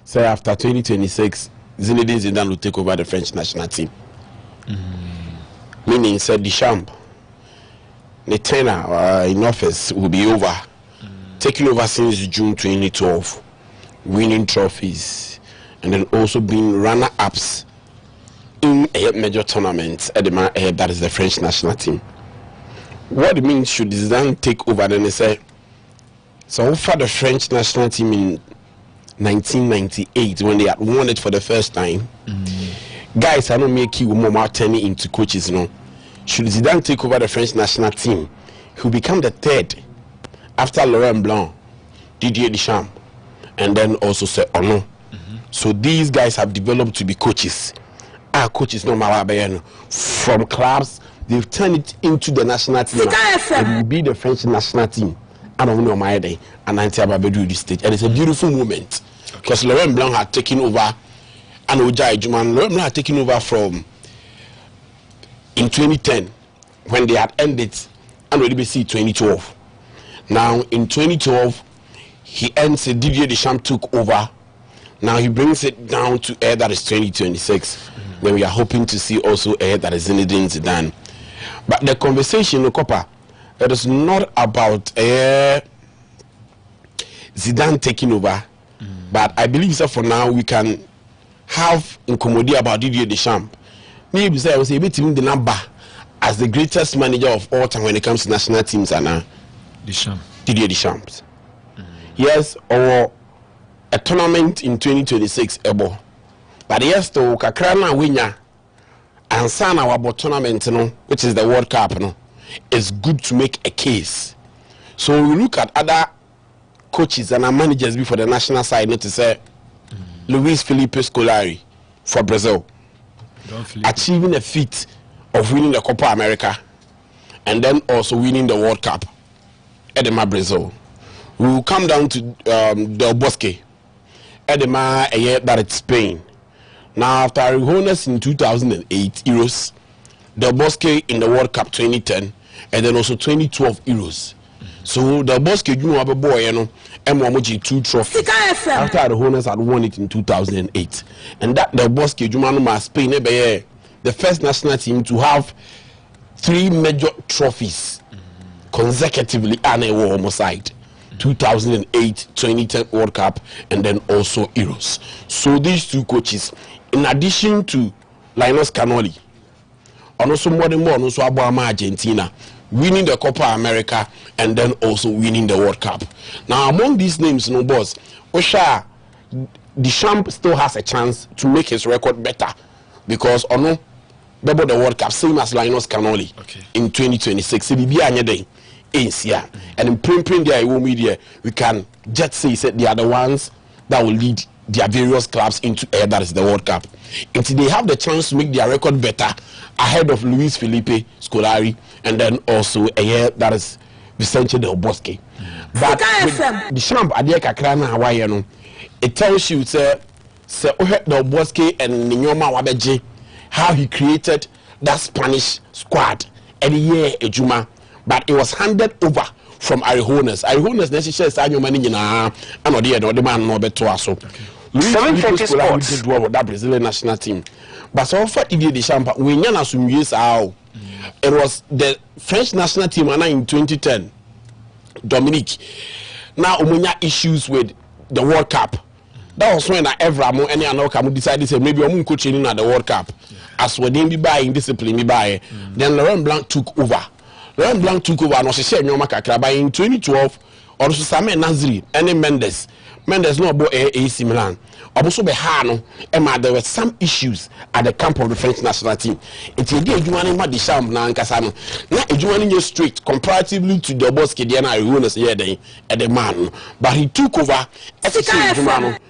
say after 2026, Zinedine Zidane will take over the French national team. Meaning, said Deschamps, the tenure in office will be over. Taking over since June 2012, winning trophies, and then also being runner-ups in a major tournament at the that is the French national team. What it means should Zidane take over? Then they say, so for the French national team in 1998 when they had won it for the first time, guys, I don't make you more turning into coaches. No, should Zidane take over the French national team, he'll become the third after Laurent Blanc, Didier Deschamps, and then also say oh no. So these guys have developed to be coaches. Coaches no matter from clubs, they've turned it into the national team. It will be the French national team. I don't know my day and Antiababedu this stage, and it's a beautiful moment because Laurent Blanc had taken over, and Ojai Juman Laurent Blanc had taken over from in 2010 when they had ended and already see 2012. Now in 2012, he ends it. Didier Deschamps took over. Now he brings it down to air that is 2026. Then we are hoping to see also air that is Zinedine Zidane. But the conversation, Okopa, it is not about Zidane taking over. But I believe that for now we can have incommodity about Didier Deschamps. Maybe say I was able to win the number as the greatest manager of all time when it comes to national teams and Didier Deschamps. Yes, or a tournament in 2026 ebo. But yes, to kakrana winner and san our tournament, which is the World Cup, it's good to make a case. So we look at other coaches and our managers before the national side, not to say Luis Felipe Scolari for Brazil, achieving a feat of winning the Copa America and then also winning the World Cup at Brazil. We will come down to Del Bosque, Edema, a year that it's Spain. Now, after Arijonas in 2008 Euros, Del Bosque in the World Cup 2010, and then also 2012 Euros. So Del Bosque, you know, boy, M1 2 trophies after Arijonas had won it in 2008, and that Del Bosque, you Spain, the first national team to have 3 major trophies consecutively on a war side. 2008, 2010 World Cup, and then also Euros. So these two coaches, in addition to Linus Canoli, and also more than more, also Argentina, winning the Copa America, and then also winning the World Cup. Now, among these names, no boss, Osha Deschamps still has a chance to make his record better because double the World Cup, same as Linus Canoli in 2026. And in print their media, we can just say they are the ones that will lead their various clubs into air that is the World Cup. Until they have the chance to make their record better ahead of Luis Felipe Scolari and then also a year that is Vicente Del Bosque. But the Champ Adiaka Krana Hawaii, it tells you Del Bosque and Ninyoma Wabeji how he created that Spanish squad every year Ejuma. But it was handed over from Arijonas. Arijonas necessarily said your money and the man no better so. 7:40 Sports did well with that Brazilian national team. But so far Didier Deschamps we nyana some years out. It was the French national team in 2010. Dominique. Now umunya issues with the World Cup. That was when Evramo any another decided to maybe I'm coaching at the World Cup. As when they be buying discipline be buy. Then Laurent Blanc took over. Laurent Blanc took over and was in 2012 or Samuel Nazri and Mendes no about AC Milan. Also Behano and there were some issues at the camp of the French national team. It's a day you want to Deschamps now Casano. Now you want straight comparatively to the Bosque Diana Arijonas here at the man. But he took over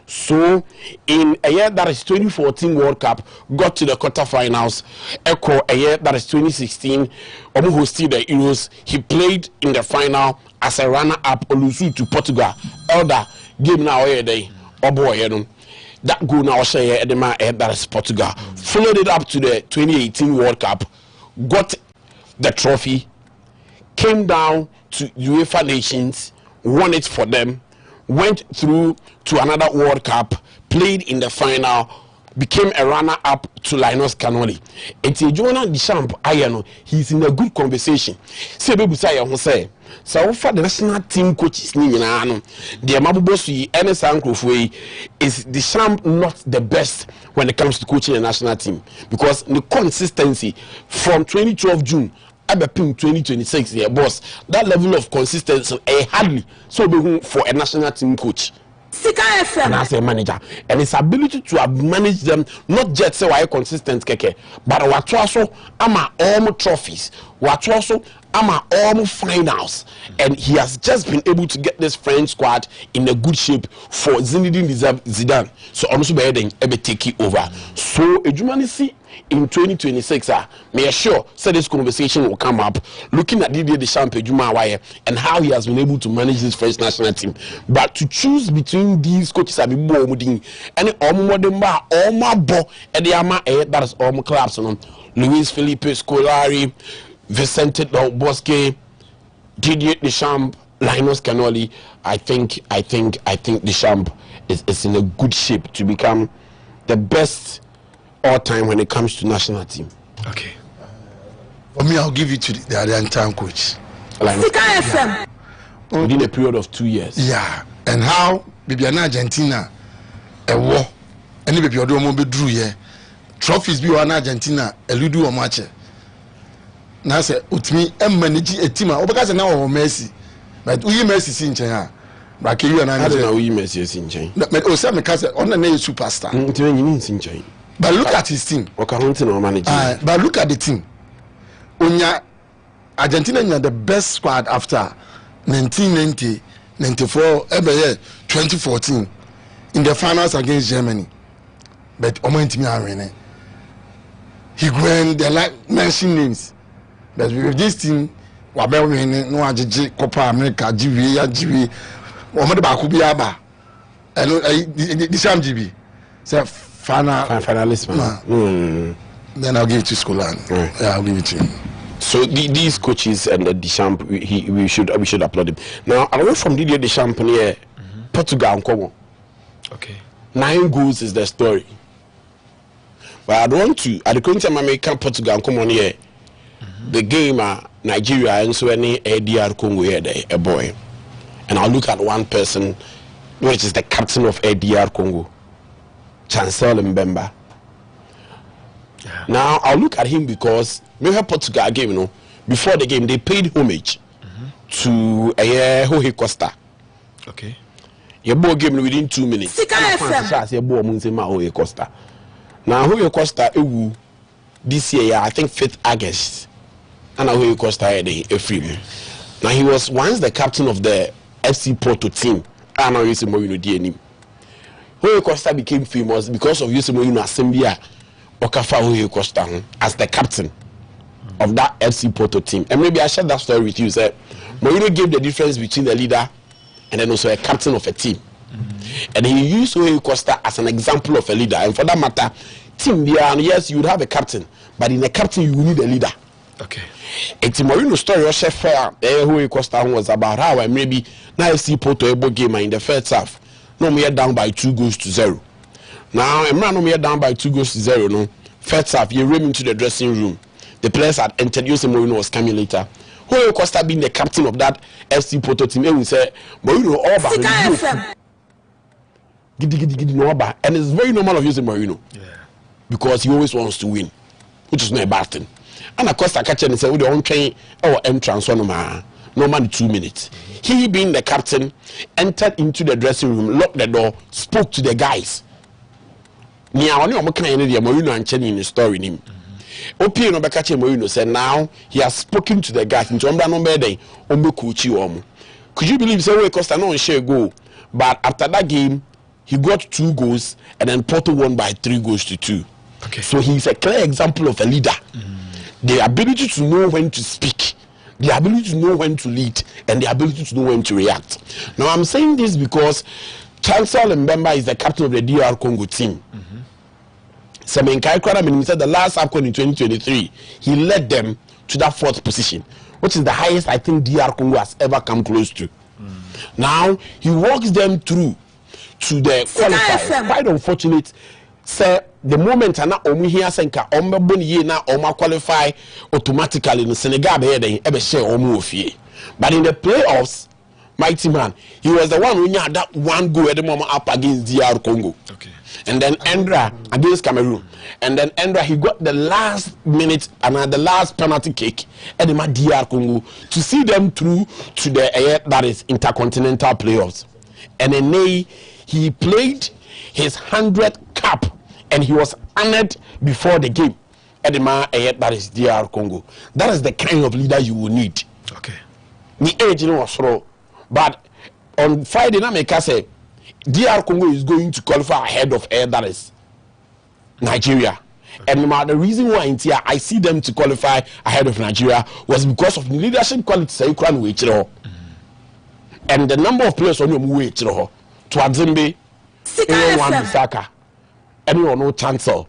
so in a year that is 2014 World Cup, got to the quarterfinals. Echo a year that is 2016, hosted the Euros. He played in the final as a runner-up Olusu to Portugal. Elder game now here day. That goal now share at the man that is Portugal. Followed it up to the 2018 World Cup, got the trophy, came down to UEFA Nations, won it for them. Went through to another World Cup, played in the final, became a runner-up to Linus Canoli. It's a Jonah Deschamps, he's in a good conversation. Say, baby, say, so for the national team coaches, the Mabubosi, NS is Deschamps not the best when it comes to coaching a national team, because the consistency from 2012 June. Abepim 2026 yeah boss, that level of consistency hardly so be for a national team coach and as a manager, and his ability to have managed them, not just say why consistent keke, but what also ama all trophies, what also ama all finals, and he has just been able to get this French squad in a good shape for Zinedine Zidane. So also be then ebe take it over. So Ejumanisi in 2026, may sure so this conversation will come up, looking at Didier Deschamps and how he has been able to manage this French national team. But to choose between these coaches, and that is all clubs. Luis Felipe Scolari, Vicente Del Bosque, Didier Deschamps, Linus Canoli. I think Deschamps is in a good shape to become the best all time when it comes to national team. Okay. For me, I'll give it to the Argentine coach. Within a period of 2 years. Yeah. And how Bibiana Argentina a war. Any baby or do drew here. Trophies be on Argentina, a ludo or match. Now say utmi manage a team because now Messi. But we Messi in China. But you and I don't know we Messi in China. But Osama Kase on the name superstar. But look at his team. But look at the team. Argentina is the best squad after 1990, 94, 2014 in the finals against Germany. But he went the like mention names. But with this team, Wabel winning no Ajiji Copa America, GV, Omar Bakubiaba, and the Sham GB. So finalist. Then I'll give it to Skolan. Yeah, I'll give it to him. So these coaches and the Deschamps, we should applaud him. Now, away from Didier Deschamps here, Portugal and Congo. Okay. 9 goals is the story. But I don't want to. At the current time, American Portugal and Congo here, the game Nigeria and so any ADR Congo here, a boy, and I'll look at one person, which is the captain of ADR Congo, Chancellor Mbemba. Yeah. Now I'll look at him because maybe Portugal game, before the game they paid homage to Jorge Costa. Okay. Your ball game within 2 minutes. Jorge Costa. Now Jorge Costa this year, I think 5th August, and Jorge Costa a free. Now he was once the captain of the FC Porto team. I know Jose Mourinho DNA. Jorge Costa became famous because of Jose Mourinho Assembia Okafa Jorge Costa as the captain of that FC Porto team. And maybe I shared that story with you. Say Mourinho gave the difference between the leader and then also a captain of a team. And he used Jorge Costa as an example of a leader. And for that matter, team there, yes, you would have a captain, but in a captain you need a leader. Okay. It's Mourinho story. Chef Jorge Costa was about how I maybe now FC Porto able game in the first half. No, we are down by 2-0. Now, I'm not down by 2-0. No, first half, you ran into the dressing room. The players had entered. Jose Mourinho was coming later. Jorge Costa being the captain of that FC Porto team, and we say Mourinho all back. And it's very normal of Jose Mourinho because he always wants to win, which is not a bad thing. And of course, I catch and say, "We don't train our entrance on no man 2 minutes." He, being the captain, entered into the dressing room, locked the door, spoke to the guys. Mourinho in the story him. Opino Bekache Mourinho said now he has spoken to the guys. Could you believe Jorge Costa no share goal? But after that game, he got 2 goals, and then Porto won by 3-2. Okay. So he's a clear example of a leader. The ability to know when to speak, the ability to know when to lead, and the ability to know when to react. Now I'm saying this because Chancellor Mbemba is the captain of the DR Congo team. Semenkai Kwara said the last AFCON in 2023, he led them to that 4th position, which is the highest I think DR Congo has ever come close to. Now he walks them through to the qualifiers. Quite unfortunate. Say the moment na omu here senka ombe ye na oma qualify automatically in Senegal be share omu ofie. But in the playoffs, mighty man, he was the one who had that one goal at the moment up against DR Congo. Okay. And then Endra against Cameroon. And then Endra, he got the last minute and the last penalty kick at the DR Congo to see them through to the that is intercontinental playoffs. And then he played his 100th cap and he was honored before the game at the that is DR Congo. That is the kind of leader you will need. Okay. The age was throw. But on Friday, Nameka say DR Congo is going to qualify ahead of that is Nigeria. Okay. And the reason why in here I see them to qualify ahead of Nigeria was because of the leadership qualities. And the number of players on your way to Adzimbe, anyone Bisaka, anyone no chancel.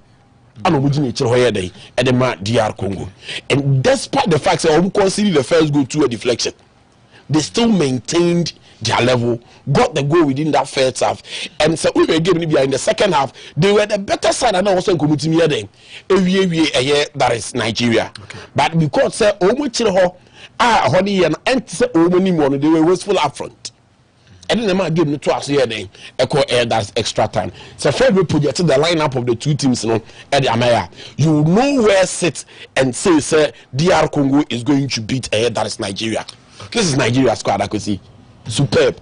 And DR Congo. And despite the fact that we consider the first goal to a deflection, they still maintained their level, got the goal within that first half. And so we were getting in the second half, they were the better side and also committing here then. That is Nigeria. Okay. But because they were wasteful up front. And then the game to us here then that's extra time. So Fred we projected the lineup of the two teams at the Amaya. You know where sit and say DR Congo is going to beat that is Nigeria. Okay. This is Nigeria's squad, I could see. Superb.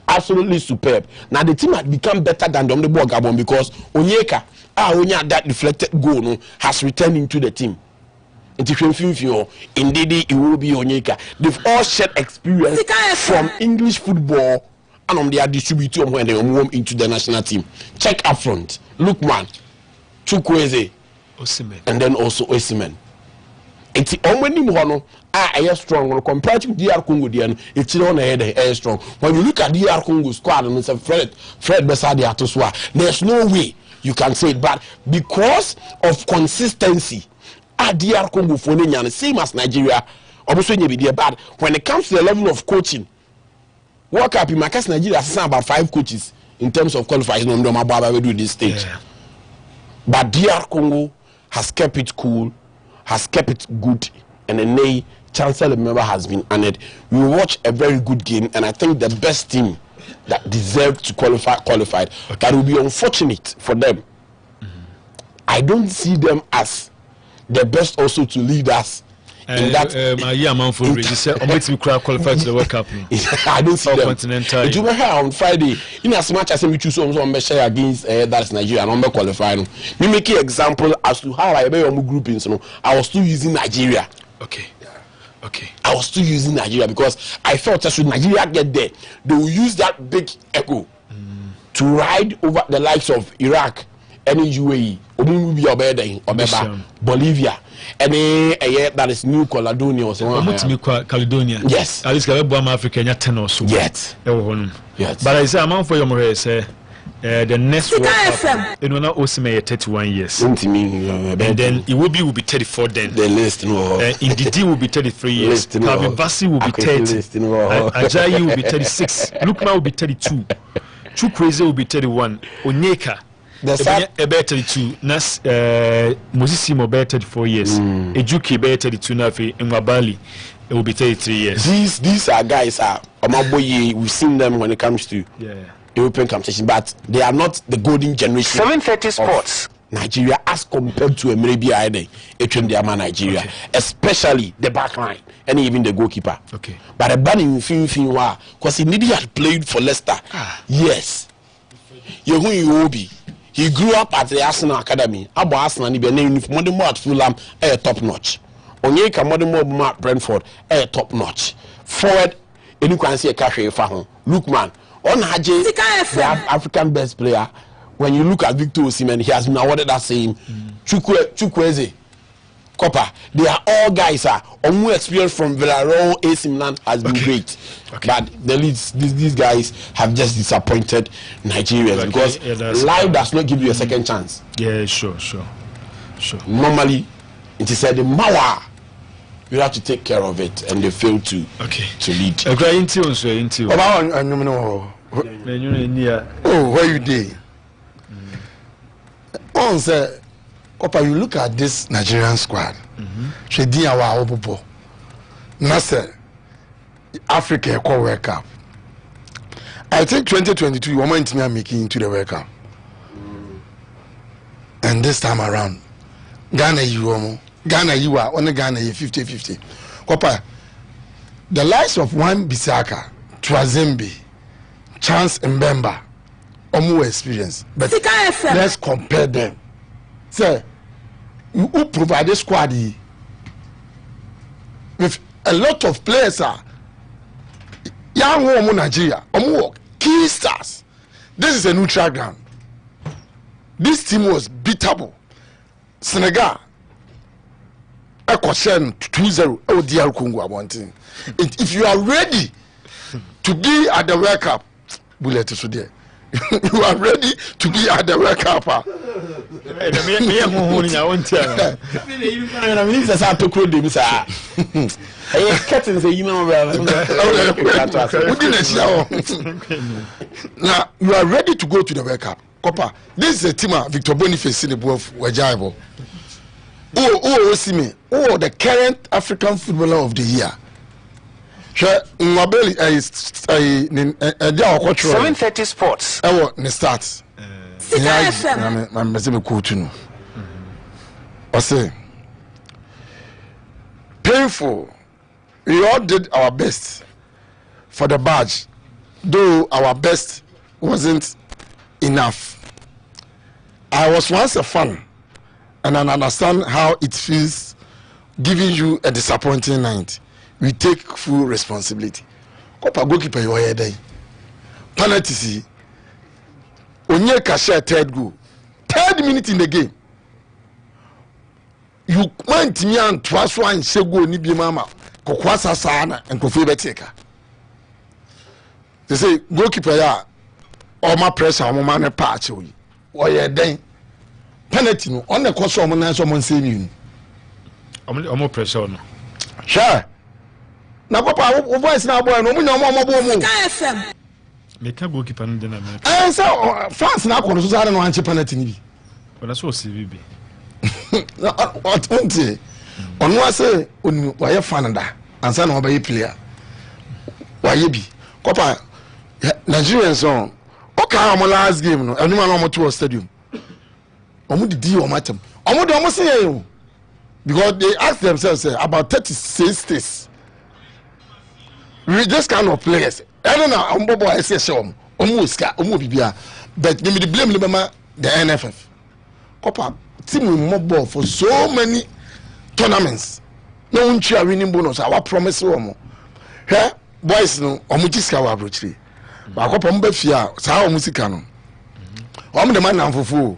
Absolutely superb. Now the team had become better than the ball Gabon because Onyeka, that deflected goal no, has returned into the team. Indeed, it will be Onyeka. They've all shared experience from English football and they are distributed when they move into the national team. Check up front. Lookman, Chukwueze, and then also Osimhen. It's only strong compared to DR Congo. It's on a strong. When you look at DR Congo squad and it's a Fred Besadi Atoswa, there's no way you can say it. But because of consistency, DR Congo for the same as Nigeria, obviously be there. But when it comes to the level of coaching, World Cup in Macas Nigeria has about 5 coaches in terms of qualifying on do this stage. Yeah. But DR Congo has kept it cool, has kept it good, and the Chancellor member has been honored. We watch a very good game, and I think the best team that deserved to qualified. Okay. But it will be unfortunate for them. I don't see them as the best also to lead us in that. Qualified to the World Cup. I don't see them. Continental. It will be here on Friday. In as much as we choose some share against that's Nigeria and on qualifying. We make an example as to how I be on groupings. I was still using Nigeria. Okay. Okay. I was still using Nigeria because I felt that should Nigeria get there, they will use that big ego to ride over the likes of Iraq, any UAE, Bolivia, any that is New Caledonia or something. New Caledonia. Yes. At least Africa, not 10 or so. Yes. Yes. But I say, I'm for your say. The next World Cup, it will not also be 31 years. And then it will be 34 then. The list, no. Indidi will be 33 years. Kabi Basi will be 30. Ajayi will be 36. Lukman will be 32. Chukwueze will be 31. Onyeka ebe 32. Nas Mosisi will be 34 years. Ejuki be 32 nafi. Mwabali it will be 33 years. These are guys we've seen them when it comes to European competition, but they are not the golden generation. 7:30 Sports. Nigeria as compared to Arabia, Nigeria, especially the back line and even the goalkeeper. Okay. But a banning because he needed had played for Leicester. Yes. He grew up at the Arsenal Academy. Abu Arsenal he be named modern at Fulham top notch. Onyeka modern at Brentford top notch. Forward, you can see a cafe Lookman. On Haji, the African best player. When you look at Victor Osimhen, he has been awarded that same. Chukwueze, Copper. They are all guys. Omu experience from Villarreal, AC Milan has been great. Okay. But the leads, these guys have just disappointed Nigerians because life does not give you a second chance. Yeah, sure. Normally, it is said the Mawa. You have to take care of it, and they fail to lead. Oh, where you dey? On say, Opa, you look at this Nigerian squad. She di our obobo. Nasa Africa call World Cup. I think 2022 you want me making into the World Cup. And this time around, Ghana you are only Ghana 50-50. Opa, the likes of Wan Bissaka, Twazembe, Chance Mbemba, more experience. But let's compare them. Say, who provide the squad with a lot of players are young woman Nigeria, key stars. This is a neutral ground. This team was beatable. Senegal, a question 2-0. Oh, dear Congo, I want to. If you are ready to be at the World Cup, bullet is there. You are ready to be at the World Cup. Now you are ready to go to the World Cup. Copa, this is a team of Victor Boniface in the board of Wajaibo. Oh, see me. Oh, the current African footballer of the year. 7:30 Sports. Oh, ne start. I'm messing coach no. I say painful. We all did our best for the badge, though our best wasn't enough. I was once a fan, and I understand how it feels giving you a disappointing night. We take full responsibility. Kopa goalkeeper you are there. Penalty see. Onyeka share third goal. 3rd minute in the game. You want me and twice one shego ni bi mama. Kokwasa sana and kofi beteka. They say goalkeeper ya all my pressure on man patch we. Or you there. Penalty no on the course of man someone say you. Omo pressure no. Sure. Na papa voice na boy no munya mo FM. Make a goalkeeper no dey na me. So fans na kono so sare no anche penalty ni bi. But that's what CVB. What unti? Onu ase onu waye fan da. Ansa na obaye player. Waye bi. Kopa Nigerians on. Okay, am last game no. Enu ma no mo to stadium. Omo di o matem. Omo do omo say you. Because they ask themselves about 36 days. With this kind of players, I don't know. I say so. But me the blame the NFF. Copa team mobile for so many tournaments. No one cheer winning bonus. Our promise Hey, boys no. Omujiska wa brochri. But Copa mbefia. Sa omusika no. Omu the man na fufu.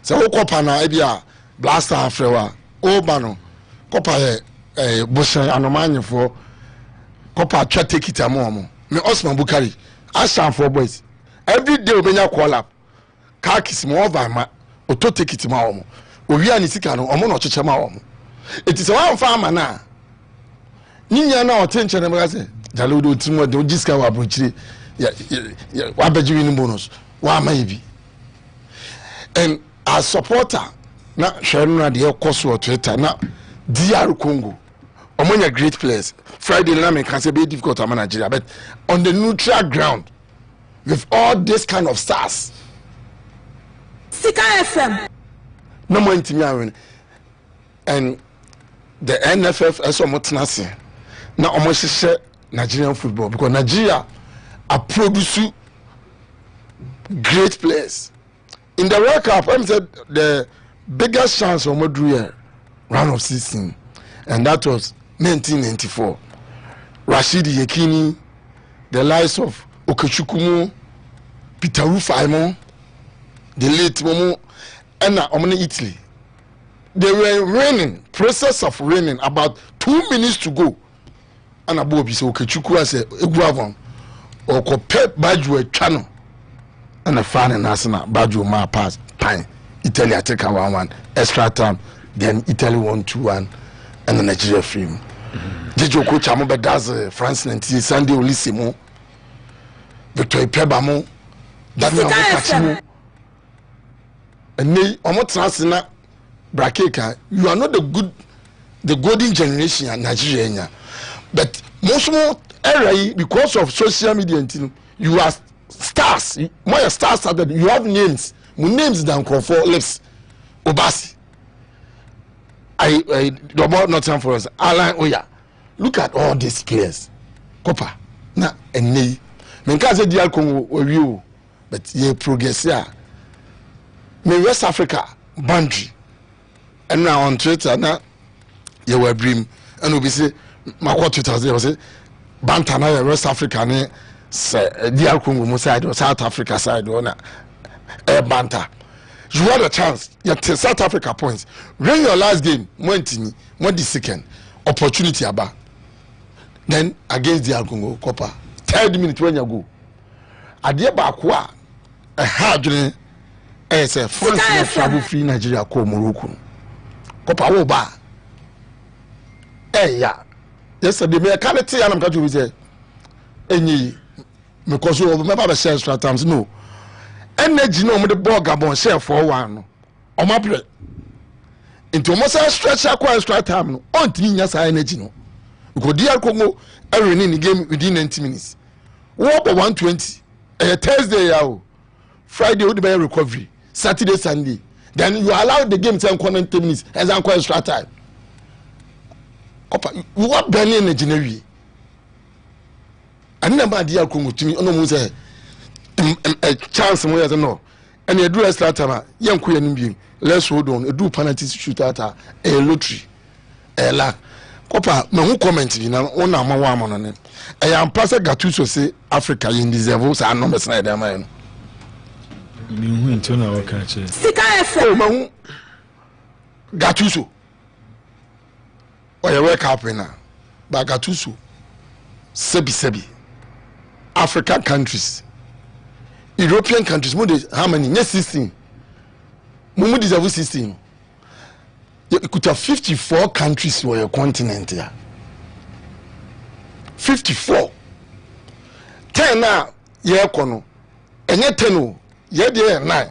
Sa Copa na ebia blaster afrewa. Obano. Copa Bushan anomanyi for. Copa try take it among me Osman Bukari Ashan for boys every day obenya call up car kiss mo over ma auto take it ma omo owi ani sika no omo no cheche ma omo it is one farmer na ninya na otenche na magase jalo do timo do jiska wa brochire ya wa beji win bonus wa ma yibi and as supporter na hwenu na de ekoso Twitter na DR Congo among great players. Friday night can say be difficult to Nigeria, but on the neutral ground, with all this kind of stars, Sika FM, no more intimate, and the NFF as almost nothing. Now almost share Nigerian football because Nigeria are producing great players. In the World Cup, I said the biggest chance of Madrid round of 16, and that was 1994. Rashidi Yekini, the likes of Okechukwu, Peter Rufai, the late Momo, and Omni Italy. They were raining, process of raining, about 2 minutes to go. And Abobi so Okechukwu as a Eguavon or Copep Baju channel and a fan and Asana Baju Ma pass pine. Italy take a 1-1 extra time, then Italy 1-2-1. And the Nigeria film. Did you coach Amoba does France 90 Sunday Olissimo? Victor Ipebamo, Daniel Kachimo, and me, Omotrasina, Brakeka. You are not the golden generation in Nigeria, but most more area because of social media. You are stars. More stars are that you have names. My names than for lips. Obasi. I about not time for us. Alan Oya. Look at all these players. Kopa. Na ene. Menka say dia Congo you, but ye progress here. Me West Africa boundary. And now on Twitter na ye were dream and we say my 2000 say Banta na West Africa ne say dia Congo mo side or South Africa side or na Banta. You had a chance. You had South Africa points. Win your last game, one the second opportunity about. Then against the Congo Copa, 3rd minute when you go. Adia Bakwa, a hard as a France travel free Nigeria call Morocco. Copa Oba. Eh, yeah. Yesterday, me can't tell you I'm going to say any because you remember the extra times. No. Energy no me the ball Gabon share for one o ma play into almost stretch extra time no on timi nya sa energy no because DR Congo every in the game within 90 minutes wo about 120 Thursday ya Friday would be recovery Saturday Sunday then you allow the game to 90 minutes as an extra time you want burning energy na wi and number DR Congo timi ono mu say a chance mo yes no and you do extra time yanko yanim bi let's hold on do penalty shoot at a lottery la kopa me hu comment bi na wona ma wa mo no ne e am pass Gattuso say Africa in deserve say numbers na dem no mi hu ento na wo ka che Sika FM ma hu Gattuso oya wake up na ba Gattuso sebi African countries European countries, how many? Yes, 16. Mumu deserve 16. You could have 54 countries for your continent here. 54. 10 now, yeah, kono. And yet 10, yeah, there 9.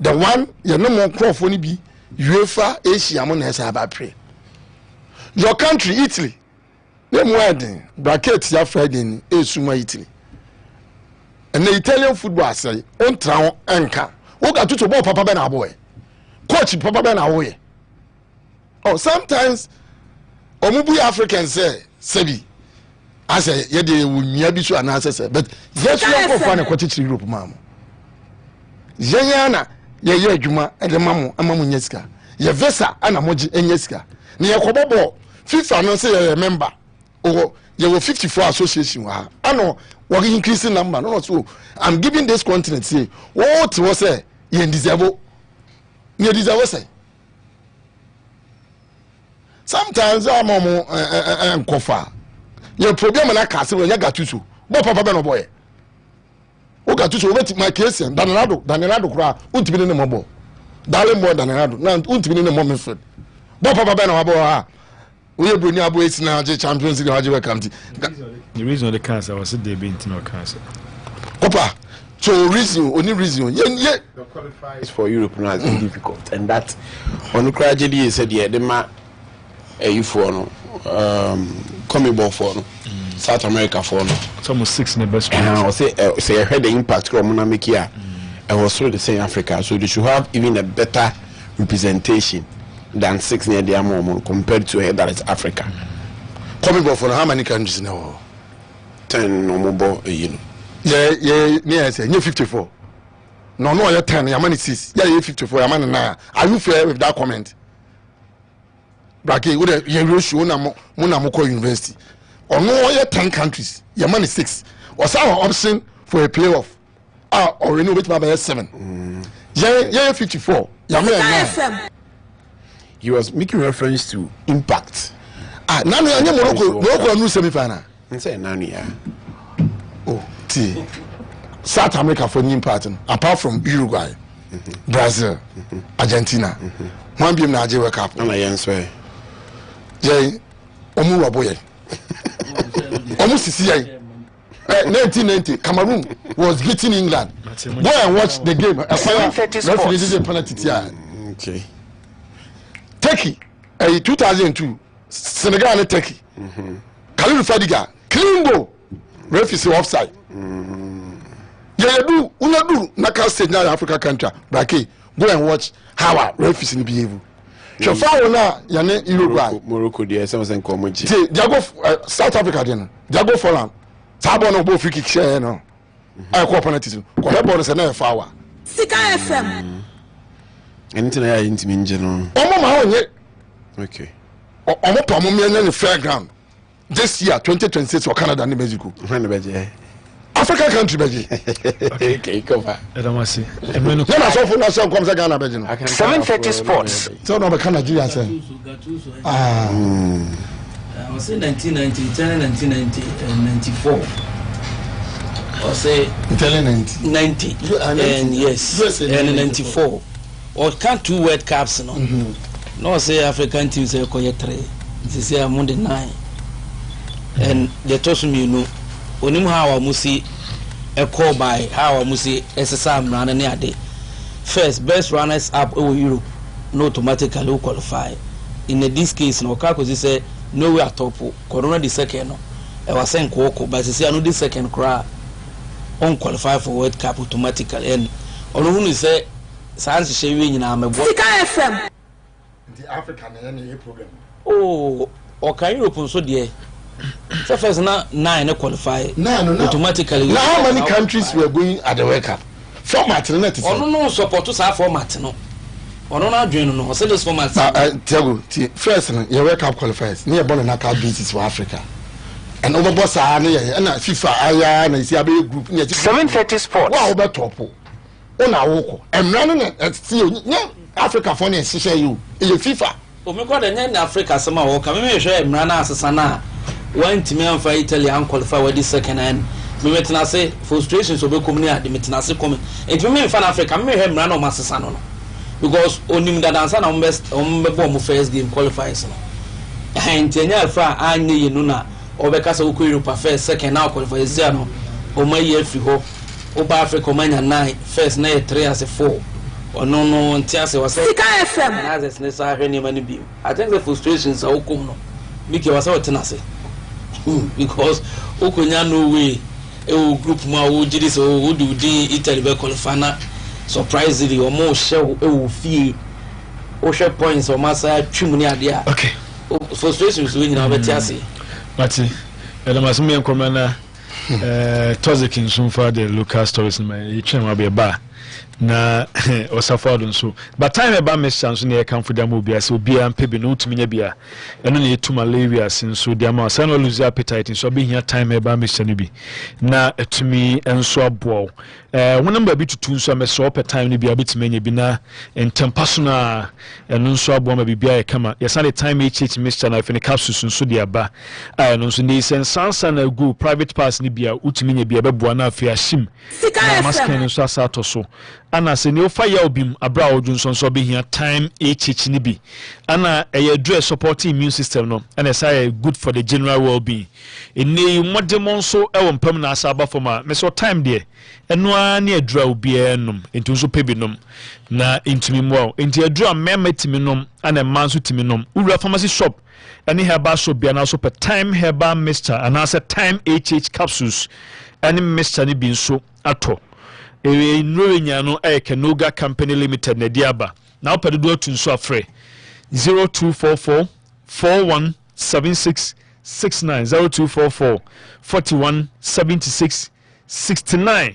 The one, you no more crop for be UEFA, Asia, Monesa, about pray. Your country, Italy. Them wedding, brackets, ya Friday, Esuma, Italy. And the Italian football say on town anchor. Who got to ball Papa Ben Aboy? Coach Papa Ben away. Oh, sometimes Omubu Africans say, Sebi. I say, yeah, they will maybe to an answer, but yes, you are for a cottage Europe, mamma. Jayana, yeah, Juma, and the Mamu, and Mamu Yeska. Ye Vesa, and a Moji and Yeska. Near Kobobo, FIFA, no say a member. Or you were 54 association. I know. What increasing number? No, so I'm giving this continent say what was say you deserve. You deserve say. Sometimes I'm on kofa. Your problem na kase when you got to so. But Papa Ben boy. O got to so wait my case and Danelado kra untimi ne mobo. Darling more than Danelado. Na untimi ne mo me friend. But Papa Ben boy we bring your boys now Champions League how welcome to. The reason the cancer was they be into no cancer. Opa, so only reason. Yeah. The qualifiers for Europe now is difficult, and that on the tragedy said yeah, the ma you for no coming ball for no South America for no. It's almost 6 in the best. I say I heard the impact from Monamiki here. I was through the same Africa, so they should have even a better representation than 6 near the moment compared to that is Africa. Coming ball for how many countries now? 10 no more, you know. Yeah, 54. No, you're 10, you're 6. Yeah, you're 54, you're 9. Are you fair with that comment? Brake, you're sure Monamoko University. Or no, you're 10 countries, you're 6. Or some option for a playoff. Or you know, which by 7. Yeah, 54. You're 9. He was making reference to impact. Now Morocco no semi-final. Say Nani, yeah. Oh, see, South America for new pattern. Apart from Uruguay, Brazil, Argentina, one beam na World Cup. No, I answer. Jay, Omu Waboye. Almost see. 1990, Cameroon was beating England. Go and watch the game. 7:30 sports. Penalty. Okay. Turkey, 2002, Senegal and Turkey. Khalil Fadiga, clean goal. Referee offside. Yeah, you do knockout stage now in Africa country. But go and watch how our referees behave. So far now, Yane Uruguay, Morocco, the SMSN Comanche. They go South Africa, they go for them. Sabon obo free kick share no. I call penalty. Ko he ball say na foul. Sika FM. Anything I into me general. Omo ma onye. Okay. Omo pa omo me na fairground. This year 2026 for Canada and Mexico. When beje. African country beje. Okay, cover. Edamasi. Emenu. Na so for na so come say Ghana beje no. 7:30 sports. So no be Nigeria say. I was in 1990, 1990 and 94. Or say 90 and yes, and 94. Or can't 2 World Cups no. No say African teams say koye 3. This say among the 9. And they told me no. Onim how musi a call by how musi SSR run near day. First best runners up over Europe no automatically qualify. In this case no because say no way at top corona the second no I was saying Kwoko but say no the second cry on qualify for World Cup automatically and ono who say science she we nyina me Sika FM the African any problem oh okay Europe so there so first na 9 qualify no automatically now how many countries were going at the World Cup format no net ono no support to format no ono na adwenu no say this format tell first your World Cup qualifiers near born knockout basis for Africa and over boss na FIFA aya na isi abe group 7:30 sports. Wa obe topo ona woko emra no na see Africa for na share you e FIFA o me ko da nya Africa sama wo ka me hwe emra na asesa na one team amfa Italy an qualify with the second and me metina say frustrations obe komuni ade metina say come e me mfa na Africa me hwe emra na o masesa no because onim da dansa na ombe mo first game qualifiers no ntenya fa anye yenu na obeka sa ukwu Europe first second now qualifiers ya no o maye afi ho oba Africa manya 9 first na 3 as 4 ono no ntiase wase Sika FM na as ne sa hwe ni mani bi I think the frustrations are okum no miki wase otenase because okonya no way e group ma wo jiri so wo do Italy be qualify na surprisingly o mo show e wo fie o share points o masa twum ni ade a okay frustrations we nyina beti ase Mati Edamasi me nkoma na Tozikin sunfa the local stories in my channel be ba na osafado nso but time eba me chance na e kan for dem obi ase obi am pebi no utumi nya bia eno na etu malaria sinso dia ma say no lose appetite so be here time eba me chance bi na etumi enso abo wonam ba bi tutu nso me so per time ni bia betumi nya bi na entempa na eno nso abo ma bibia e kama yesale time HH mixture na fini capsules nso dia ba no nso ni sensansa na go private pass ni bia utumi nya bia beboa na afia shim na masken nso asato so ana se ne ofa ya obim abra odunso so be here time HH ni bi ana dress supporting immune system no ana say good for the general well-being ene modem so e wompam na asaba foma me so time there eno ani adura obi enum enti so pebinom na intimi mo enti adura mema timinom ana manso timinom ura pharmacy shop any herbal shop bia na so per time herbal mixture and as time HH capsules any mixture ni bi nso ato ewe nronya no Kenoga Company Limited na diaba na opedo atun so afre 0244 4176 69 0244 4176 69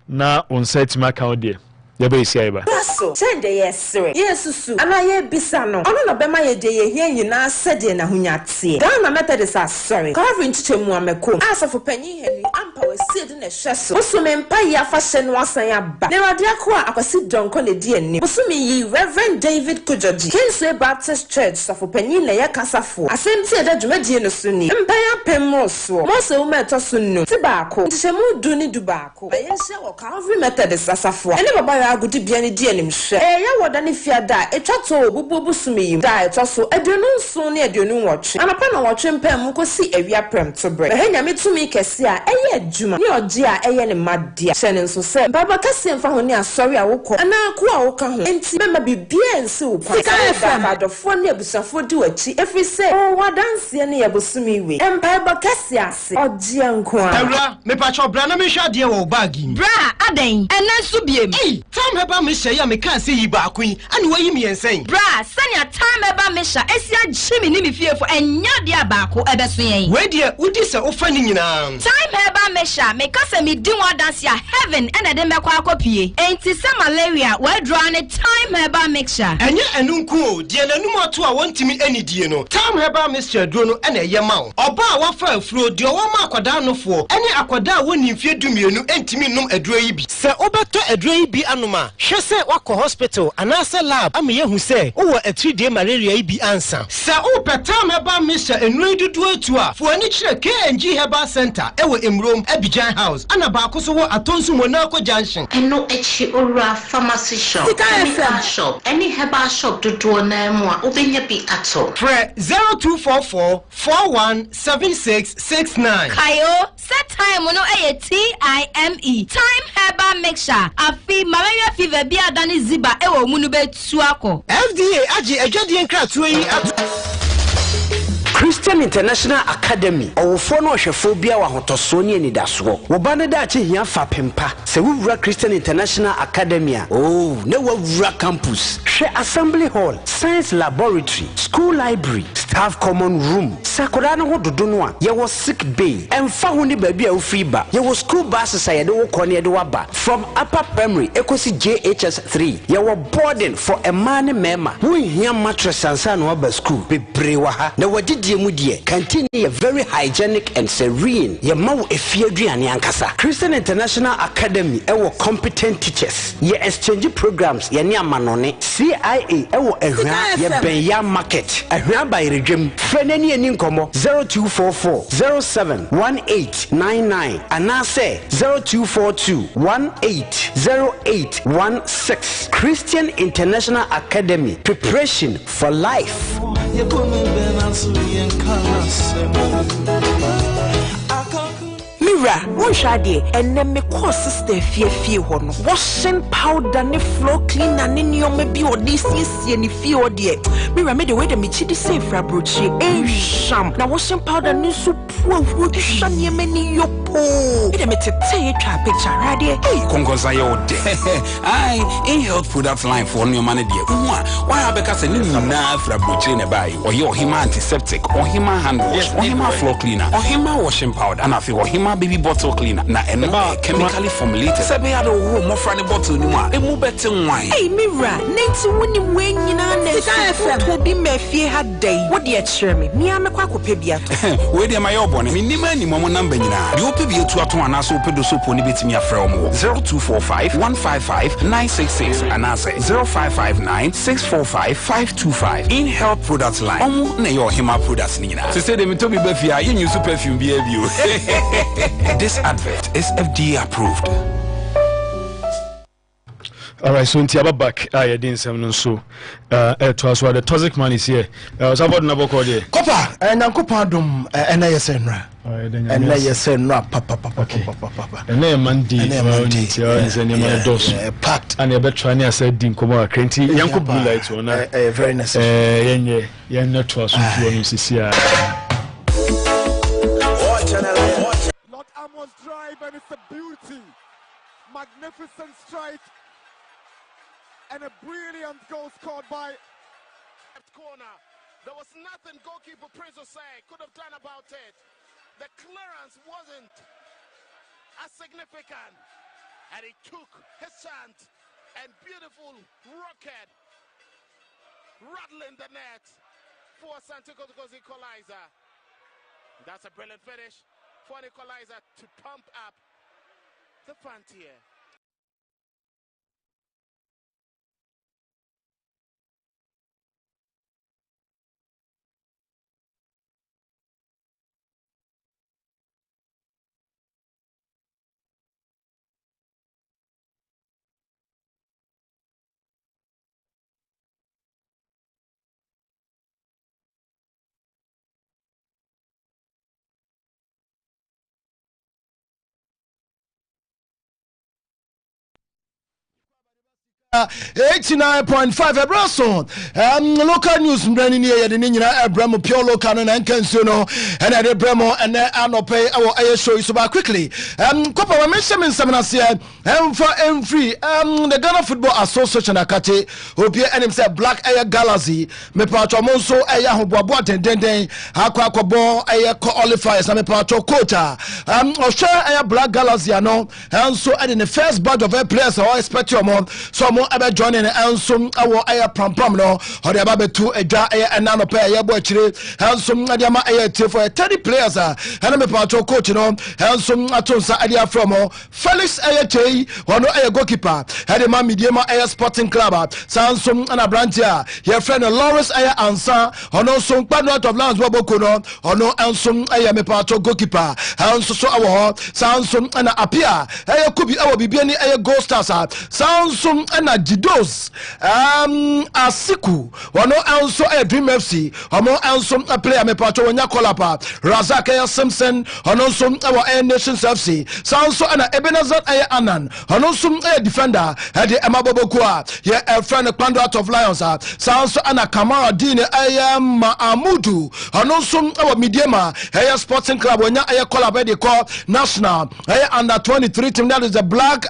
na on site my account there yebe isi aiba so sende yesre yesusu ana ye bisa no ono no bema ye de ye hia nyina sede na hunyate Ghana Methodist sorry covering chichemu amekom asofo panyi henu ampa we seed na hweso osome mpa ya fashion no asan aba ne wade akwa akwasi donko le die ni osome yi Reverend David Kujoji Kingsway Baptist Church sofo panyi na ya kasafo asenti eda dwumadie no suni mpa ya pemmo so mo se wo meto sunu ti baako chichemu du ni du baako ye hye wo Calvary Methodist asafo ene baba pa gudi bia ne die nim hwe ya woda ne fia da etwa to bubu sumi da etwa so aduonu nso ne aduonu nwotwe anapa na nwotwe mpam kosi awia prem to bre he nyame tumi kese a eye adwuma ne oje a eye ne madia hyene nso se baba kase mfa ho ne asori a wokọ ana ko a woka ho enti bema bibia nse wo kwa ka adofo ne abusafo di wachi efri se o wadanse ne yebosumi we empa baba kase ase oje nko a awra me pa cho bra na me hwa de wo bagi bra aden enanso biem tam heba me hye ya me kan se yi ba kun ani wayi me yensen bra sanya tam heba me hya esi agye me ni me fiefo enya de abaako ebeso yen we de udi se ofa ni nyina time heba me hya me kasa me di one dance ya heaven ena de mekwa akopie enti se malaria we draw ne time heba mixture enye enunku o de nanum ato a wontimi anidie no time heba mixture duro no ena ye ma wo oba a wafa afuro de o ma akwada nofo ene akwada a woni mfie dumienu entimi num aduro yi bi se obeto aduro yi bi anoma hwe se wakọ hospital anase lab am ye hu se wo atridie malaria yi bi ansa se o petam heba mixture enu dudu atu a fo ani kire KNG Herbal Center ewo Emrom Abidjan House ana ba ko so wo atonsu Monaco Junction eno echi ora pharmacy shop any shop any herbal shop dudu na mu a obenya bi ato pre 0244 417669 kayo set time no time herbal mixture afi malaria fever bi adani ziba ewo munu betu akọ FDA agi adwadie nkratu yi ato Christian International Academy owofo no hwefo bia wa hotoso ne anidaso wo ba ne da che hia fa pempa se wura Christian International Academy ne wura campus hwe assembly hall science laboratory school library staff common room sakora no hododo no a ye wo sick bay emfa ho ne ba bia wo free ba ye wo school buses a ye de wo kone ye de waba from upper primary ekosi JHS 3 ye wo boarding for a man mema wo hia mattress ansa no waba school bebre wa ha na wadi canteen is very hygienic and serene. Ye mau efiaduane ankasa. Christian International Academy ewo competent teachers. Ye exchange programs ye ni amanone. CIA ewo ehwa ye benya market. Ehwa by regime. Freneni eni nkomo 0244 071899 anase 0242 180816. Christian International Academy, preparation for life. Mira, one shade and then me call sister fie hono. Washing powder ne floor cleaner ne nyome bi this is ni fie dear. Mira me the way the me chidi say fra brochi sham. Na washing powder ne so poor wood shanye many yopo. Me me tete try picture right there. Hey, kongoza yo de. I in health product line for your money dear. Why have because ni na fra brochi ne buy or your hima antiseptic or hima hand wash or hima floor cleaner or hima washing powder and I feel hima baby bottle cleaner na chemically formulated. Sabe ya do mo fra ne bottle ni mu a emu bete wine. Hey Mira, nenti woni wenyina na FM to bi mafie ha dai. Wo de akire me. Me amekwa kope bia to. We de ma yo bone. Me nima ni mo number nyina. De ope bi etu ato ana so ope do so po ni betimi afra mo. 0245 155 966 and answer 0559 645 525. In health products line. Omo na your hima products ni nyina. Se say de me to bi ba fia ye use perfume bi abio. This advert is FDA approved. All right, so Ntiaba back. I didn't say so. To us, the toxic man is here. Was about Naboko there. Kopa, and Uncle Padum, and I say, and I say, no, papa, and then Monday, and dos packed, and a betrayal. I said, Dinko, Cranty, Yanko Blue Lights, or not very necessary. Yeah, not to us, Cecilia. Drive, and it's a beauty, magnificent strike, and a brilliant goal scored by left corner. There was nothing goalkeeper Prince Osei could have done about it. The clearance wasn't as significant, and he took his chance and beautiful rocket rattling the net for Santiago's equalizer. That's a brilliant finish for an equalizer to pump up the frontier. 89.5 Ebrason. Local news branding here the Nina Bremo pure local and Kensuno and at Bremo and no pay our show is about quickly. Copa mention in Samanasia for M3 the Ghana Football Association Akate Opia and himself Black Air Galaxy me pacho monso aya hoboabo den akwa kobo aya qualifiers na me pacho quota Osha aya Black Galaxy no and so at the first batch of players or expect your mom so ebe joining ansum awo aya prampram no ode aba betu edwa aya enano pa aya bo akire ansum ade ama aya tie for 30 players ana me pacho coach no ansum atonsa ade afrom Felix aya tei wono aya goalkeeper ade ma mediema aya Sporting Club sansum ana brantia your friend Lawrence aya ansa ono so kpa north of lands boboko no ono ansum aya me pacho goalkeeper ansum so awo sansum ana apia aya kubi awo bibiani aya goal stars sansum na Jidos Asiku wano also a Dream FC omo also a player me pacho wonya kolapa Razak Simpson ono so our Nations FC so ana Ebenezer Anan ono so a defender at the Emabobokua ye a friend of out of Lions so ana Kamara Dine ayam Amudu ono so our Mediema Sporting Club wonya aya kolapa they call national under 23 team that is the Black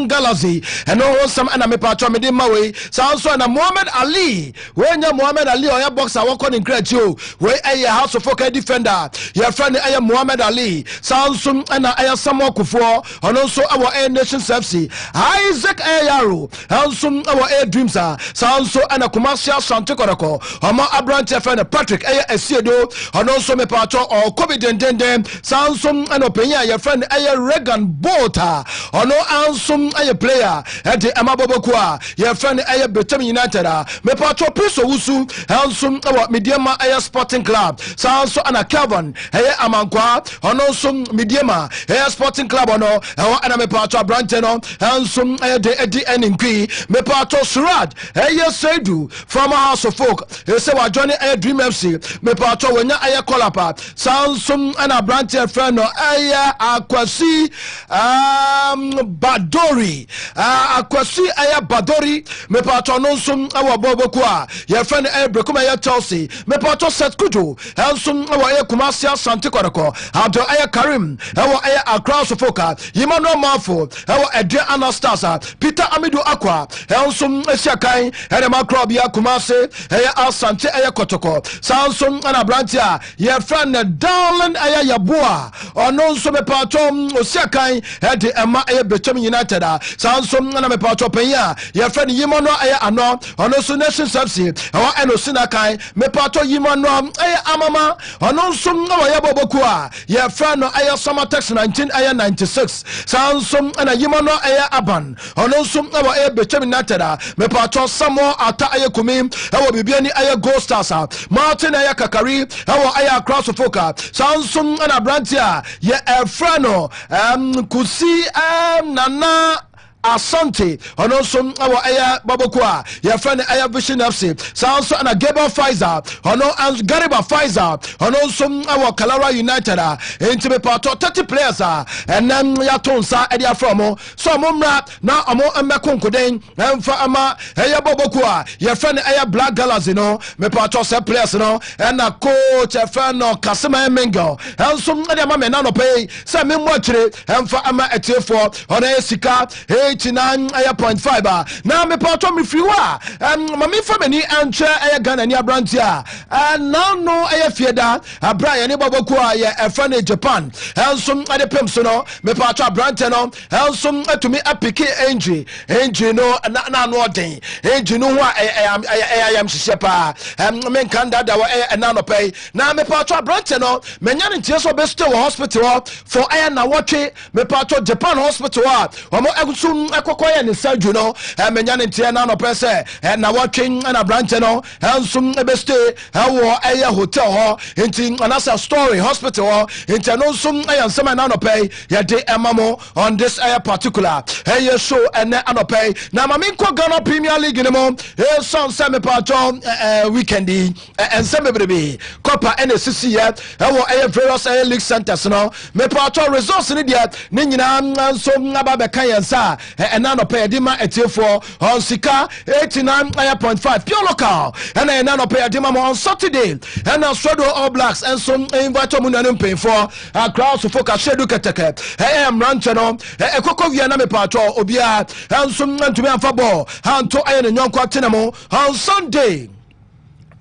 Galaxy and no some ana me pacho me dey mawe sanso na Muhammad Ali wenya Muhammad Ali oya boxer wako in Creatio we aya House of Folk defender your friend aya Muhammad Ali sanso na aya Samuel Kufo onso our Nations FC Isaac Ayaro sanso our Air Dreams sanso na Commercial Santikorako omo Abrante friend Patrick aya Esiedo onso me pacho o Kobe Dendende sanso na Openya your friend aya Regan Bota ono ansum aya player at the Amabobokwa your friend aya Betem United me pacho Puso Wusu ansum our Mediema aya Sporting Club sanso ana Calvin aya Amankwa ono sum Mediema aya Sporting Club ono ana me pacho Abrante no ansum aya de Eddie Enkwi me pacho Surad aya Seidu from House of Folk say wa join aya Dream FC me pacho wenya aya Kolapa sansum ana Abrante friend no aya Akwasi Badori Akwasi aya Badori me pacho nonsum awa Bobokwa your friend Ebrekuma aya Chelsea me pacho Set Kudu ansum awa aya Kumasi Santikorako Abdul aya Karim awa aya Accra Sofoka Yimano Mafo awa Edre Anastasa Peter Amidu Akwa ansum Esiakai ene Macro bia Kumasi aya Asante aya Kotoko sansum ana Brantia your friend Darling aya Yabua ononso me pacho Osiakai ede Emma aya Betem United sansum ana me pacho Penya your friend Yimono aya Ano ononso Nations FC awa eno Sinakai me pacho Yimono aya Amama ononso awa Yabobokua your friend aya Summertex 19 aya 96 sansum ana Yimono aya Aban ononso awa aya Betem United me pacho Samo ata aya Kumi awa bibiani aya Gold Stars Martin aya Kakari awa aya Cross of Foka sansum ana Brantia ye Efrano Kusi Nana Asante ononso awa aya Babokwa your friend aya Vision FC sanso ana Gable Pfizer ono and Gariba Pfizer ononso awa Kalara United into me part 30 players and then ya tonsa edia from so momra na omo emekonkoden emfa ama aya Babokwa your friend aya Black Galaxy no me part of players no and na coach friend no Kasima Mengo enso edia ma me na no pay say me mochire emfa ama etefo ono esika 89.5 na me pato me friwa mami famani anche aya Ghana ni Abrantia now no aya fieda Brian ni Baboko aya efane Japan ensum ade pemso no me pato Abrante no ensum atumi apike enji no na no den enji no ho aya am shishepa men kanda da wa aya na no pay na me pato Abrante no menya ne tie so be stay hospital for aya na watwe me pato Japan hospital omo agusum akokoye ni surgery no menya ne tie na no pese na watwen na Branche no ensum ebeste wo aya hotel ho enti anasa story hospital ho enti no sum aya nsema na no pay ye de emamo on this aya particular aya show and anopay na maminko Ghana Premier League ni mo son se me pato weekend enseme brebe Copa NSC ye wo aya various aya league centers no me pato results ni dia ni nyina nso aba be kan yansa ɛna no pay dima etiefo on sika 89.5 pure local ɛna no pay dima on Saturday and Australia All Blacks and some invite Munanim paying for a crowd to focus Shedu Keteke. Hey, I'm Ranchano, a Coco Vianame Pato, Obia, and some to me and Fabo, and to Iron and Young Quatinamo on Sunday.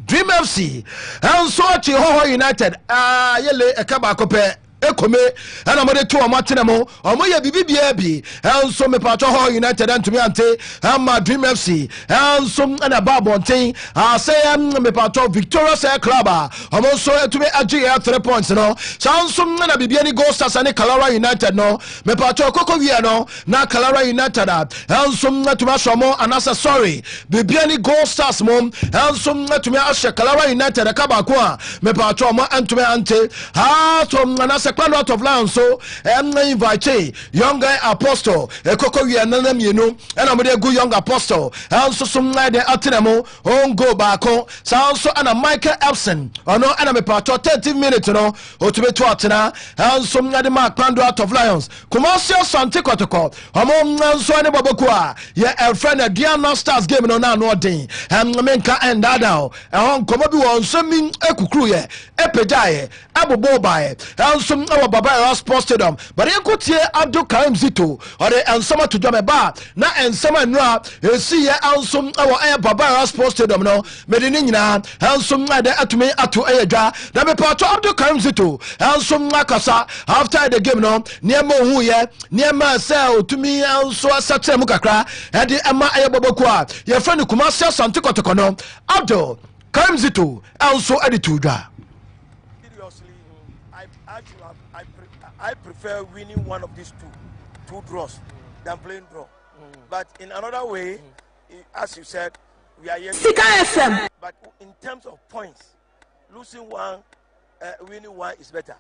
Dream FC and Sochi Ho United. Yele a Kabakope. Ekome and amade to amatinamo omoye bibi and so me pato Ho United and to me ante and my Dream FC and some and a babontin I say me pato Victorious Club omo to me agi 3 points no some na bibiani Gold Stars and Kalara United no me pato Koko no na Kalara United and some to me somo anasa sorry bibiani Gold Stars mom and some to me ashe Kalara United kabako me pato mo and to me ante some anasa out of Lions so invite young guy Apostle Koko Nana Mienu and I'm a good young Apostle and so some like the Atinamo on go back on so and a Michael Epson or no and I'm a part of 30 minutes no or to be to Atina and some like the Mark Pando out of Lions Commercial Santi Kotoko among so any Babakua yeah a friend a Diana Stars game no now no day and Menka and Dadao and on Komobi on swimming Ekukruye Epedaye Abu Bobaye and some our Baba Sports Stadium but you could hear Abdul Karim Zito or the Ansama to Jameba na Ansama Nra see also our Baba Sports Stadium no Medinina and some like the Atume Atu Eja that be part of Abdul Karim Zito and some Nakasa after the game no near Mohuye near myself to me also such a Mukakra and the Emma Ayabokwa your friend Kumasi Santikotokono Abdul Karim Zito also Edituda. I prefer winning one of these two draws than playing draw. But in another way, as you said, we are here. But in terms of points, losing one, winning one is better.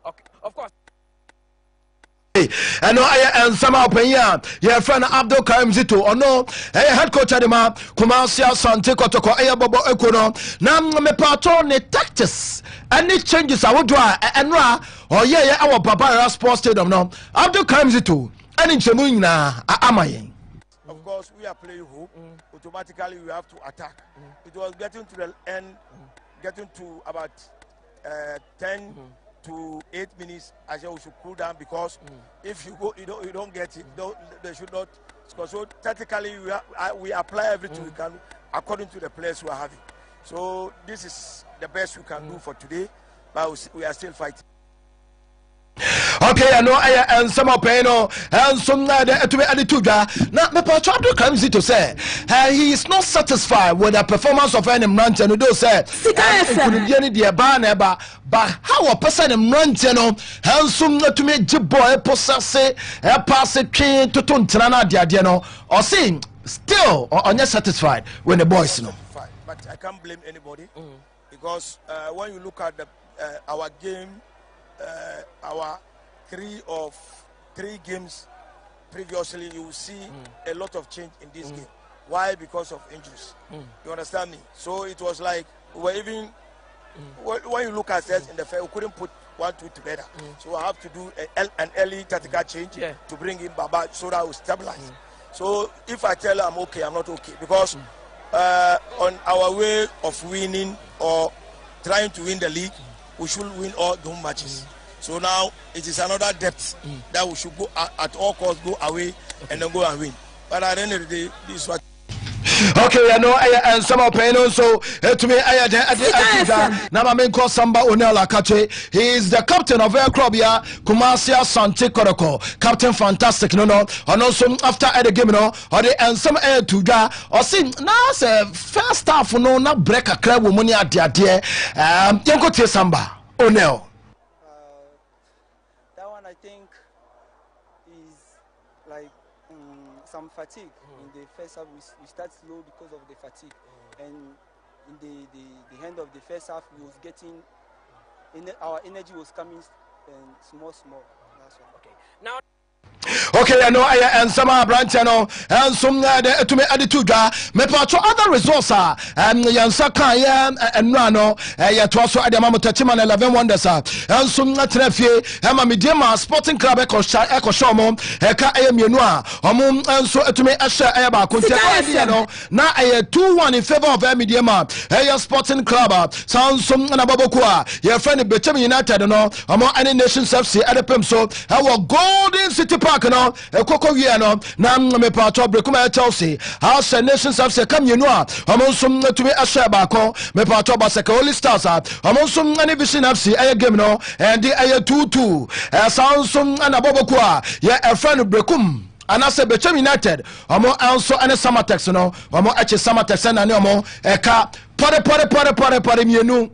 Okay, of course. And somehow Penya, your friend Abdul Karim Zito, or no, head coach Adema, Kumasia Sante Kotoko, Bobo Ekono, Nam me patrol ne tactics, any changes I would draw and ra, or our Baba Sports Stadium, no, Abdul Karim Zito, and in Chemuina, Amaye. Of course, we are playing hoop, automatically we have to attack. It was getting to the end, getting to about 10 to 8 minutes. I said we should cool down because if you go, you don't get it. They should not score. So tactically, we apply everything we can according to the players we are having. So this is the best we can do for today, but we are still fighting. Okay, I know and some of Peno and some to be added to that. Now, my Patrado comes to say he is not satisfied with the performance of any branch and do say, but how a person in Rantano and some to me Jiboy possess a pass a train to Tuntrana Diadiano or saying still or not satisfied when the boys know. But I can't blame anybody because when you look at our game. Our 3 games previously, you will see a lot of change in this game. Why? Because of injuries. You understand me? So it was like we were even when you look at us in the field, we couldn't put 1-2 together. So I have to do an early tactical change to bring in Baba so that we stabilize. So if I tell I'm okay, I'm not okay because on our way of winning or trying to win the league, we should win all the home matches. So now it is another depth that we should go at all costs, go away and then go and win. But at the end of the day, this is what. Okay, I know and some of pain also to me. Namamenko Samba Onela Kache. He is the captain of Air Club here, Kumasia Sante Koroko. Captain Fantastic, no, and also after the game, no, or the and some air to da or sing now say first half no not break a club woman at the idea. Yanko Samba Onel. That one I think is like some fatigue. In the first half, we start slow because of the fatigue, and in the end of the first half, we was getting our energy was coming small. That's one. Okay. Now. Okay, I know I and some branch no and some to me attitude me patro other resource yansaka and no ya to so adama tachiman 11 wonders and some trafie ema mediama sporting club e ko show mo e ka ayemienu a omo enso to me ahye e ba ko tie no na 2-1 in favor of mediama e sporting club some na baboko a your friend Bechem United no omo any nations FC adepem so our Golden City Park no ekoko wie no na me patro brekuma Chelsea house nations FC kam yenu a omo nsum to me ahye ba ko me patro baseka Holy Stars omo nsum any vision FC aye game no and the aye 2-2 soundsum na baboko a your friend brekum anase Bechem United omo also any Samatex no omo eche Samatex na ne omo eka pore mienu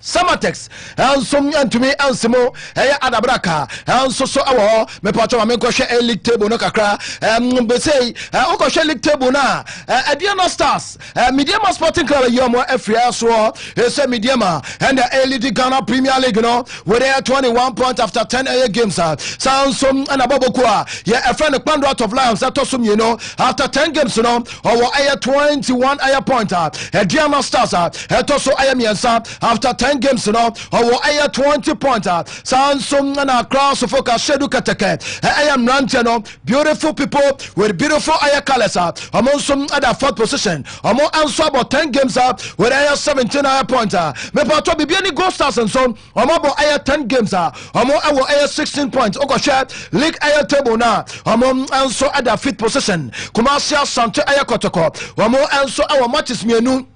Samatex and some to me and Simo Adabraka and so our me patro me ko share league table no kakra be say o ko share league table na Adiana Stars Mediama Sporting Club yomo afria so say Mediama and the Elite Ghana Premier League no we there 21 points after 10 games sound some and abobokwa yeah a friend Kpando out of Lions that also you know after 10 games no our 21 point Adiana Stars also after 10 games no our 20 points Samsung and across focus Shedu Kateke I am Rantano beautiful people with beautiful colors among some other fourth position among answer about 10 games with 17 points me pato be any goal stars and so about 10 games among our 16 points share league table now among answer other fifth position Kumasia Sante Kotoko among answer our matches mienu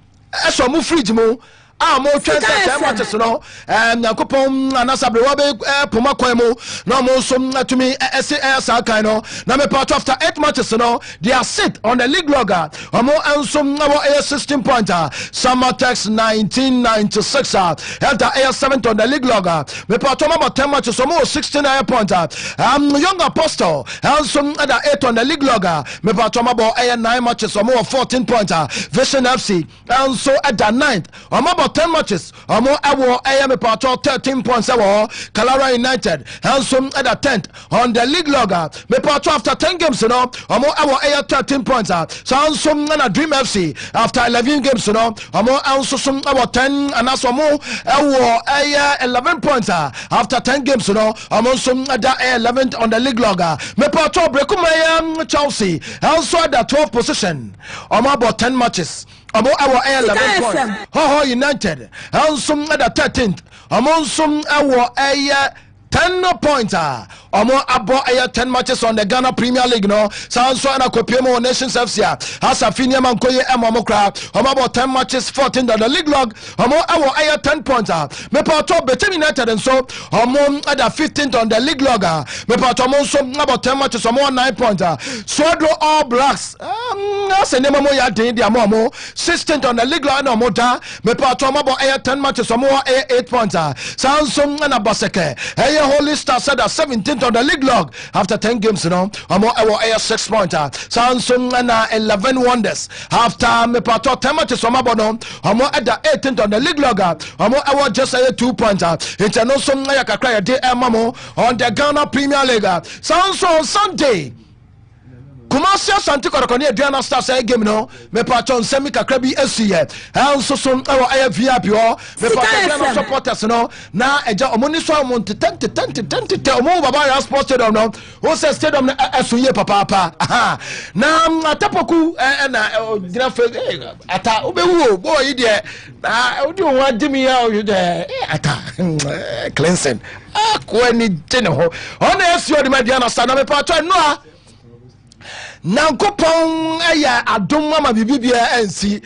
eso mu fridge mu mo twenty matches no yakopon anasabre wa be poma kwemo no mo so to me SA kind no na me part after 8 matches no they are sit on the league logger mo ansum na 16 points Samatex 1996 after 7th on the league logger me part about 10 matches so mo 69 points young apostle ansum at 8 on the league logger me part about 9 matches so mo 14 points Vision FC and so at the 9th about 10 matches amo awo me patro 13 points Kalara United handsome at the 10th on the league logger me patro after 10 games no amo awo 13 points so handsome na Dream FC after 11 games no amo handsome about 10 and as amo awo 11 points after 10 games no amo some at 11th on the league logger me patro brekuma Chelsea also at the 12th position amo about 10 matches amo our 11 points Ho United handsome at the 13th among some our 10 points omo abo 10 matches on the Ghana Premier League no sanso na kopiemo Nations FC Asafinia Mankoye emomokra omo about 10 matches 14 on the league log omo awo 10 points me pato Bechem United and so omo at the 15th on the league log me pato omo so about 10 matches omo 9 points Swado All Blacks asenema mo ya din dia mo 16th on the league log no mo da me pato omo about 10 matches omo 8 points sanso na Baseke Holy Stars said that 17th on the league log after 10 games no amo awo 6 points Samsung na 11 wonders after me pato 10 matches omo bono amo at the 18th on the league log amo awo just 2 points international ya kakra ya de emamo on the Ghana Premier League Samsung Sunday Kumasia Santi Korokoni Adriana Stars game no me patron semi kakra bi asiye so so awo VIP o me patron supporters no na eja omoni so amon tente omo baba ya sports stadium no o se stadium na asuye papa na atapoku na dina fe ata obewu boy yi de na odi won adimi ya o de ata cleansing ko ni tene ho ona asio de Adriana Stars na me patron no Nankopon adom mama bibibia ensi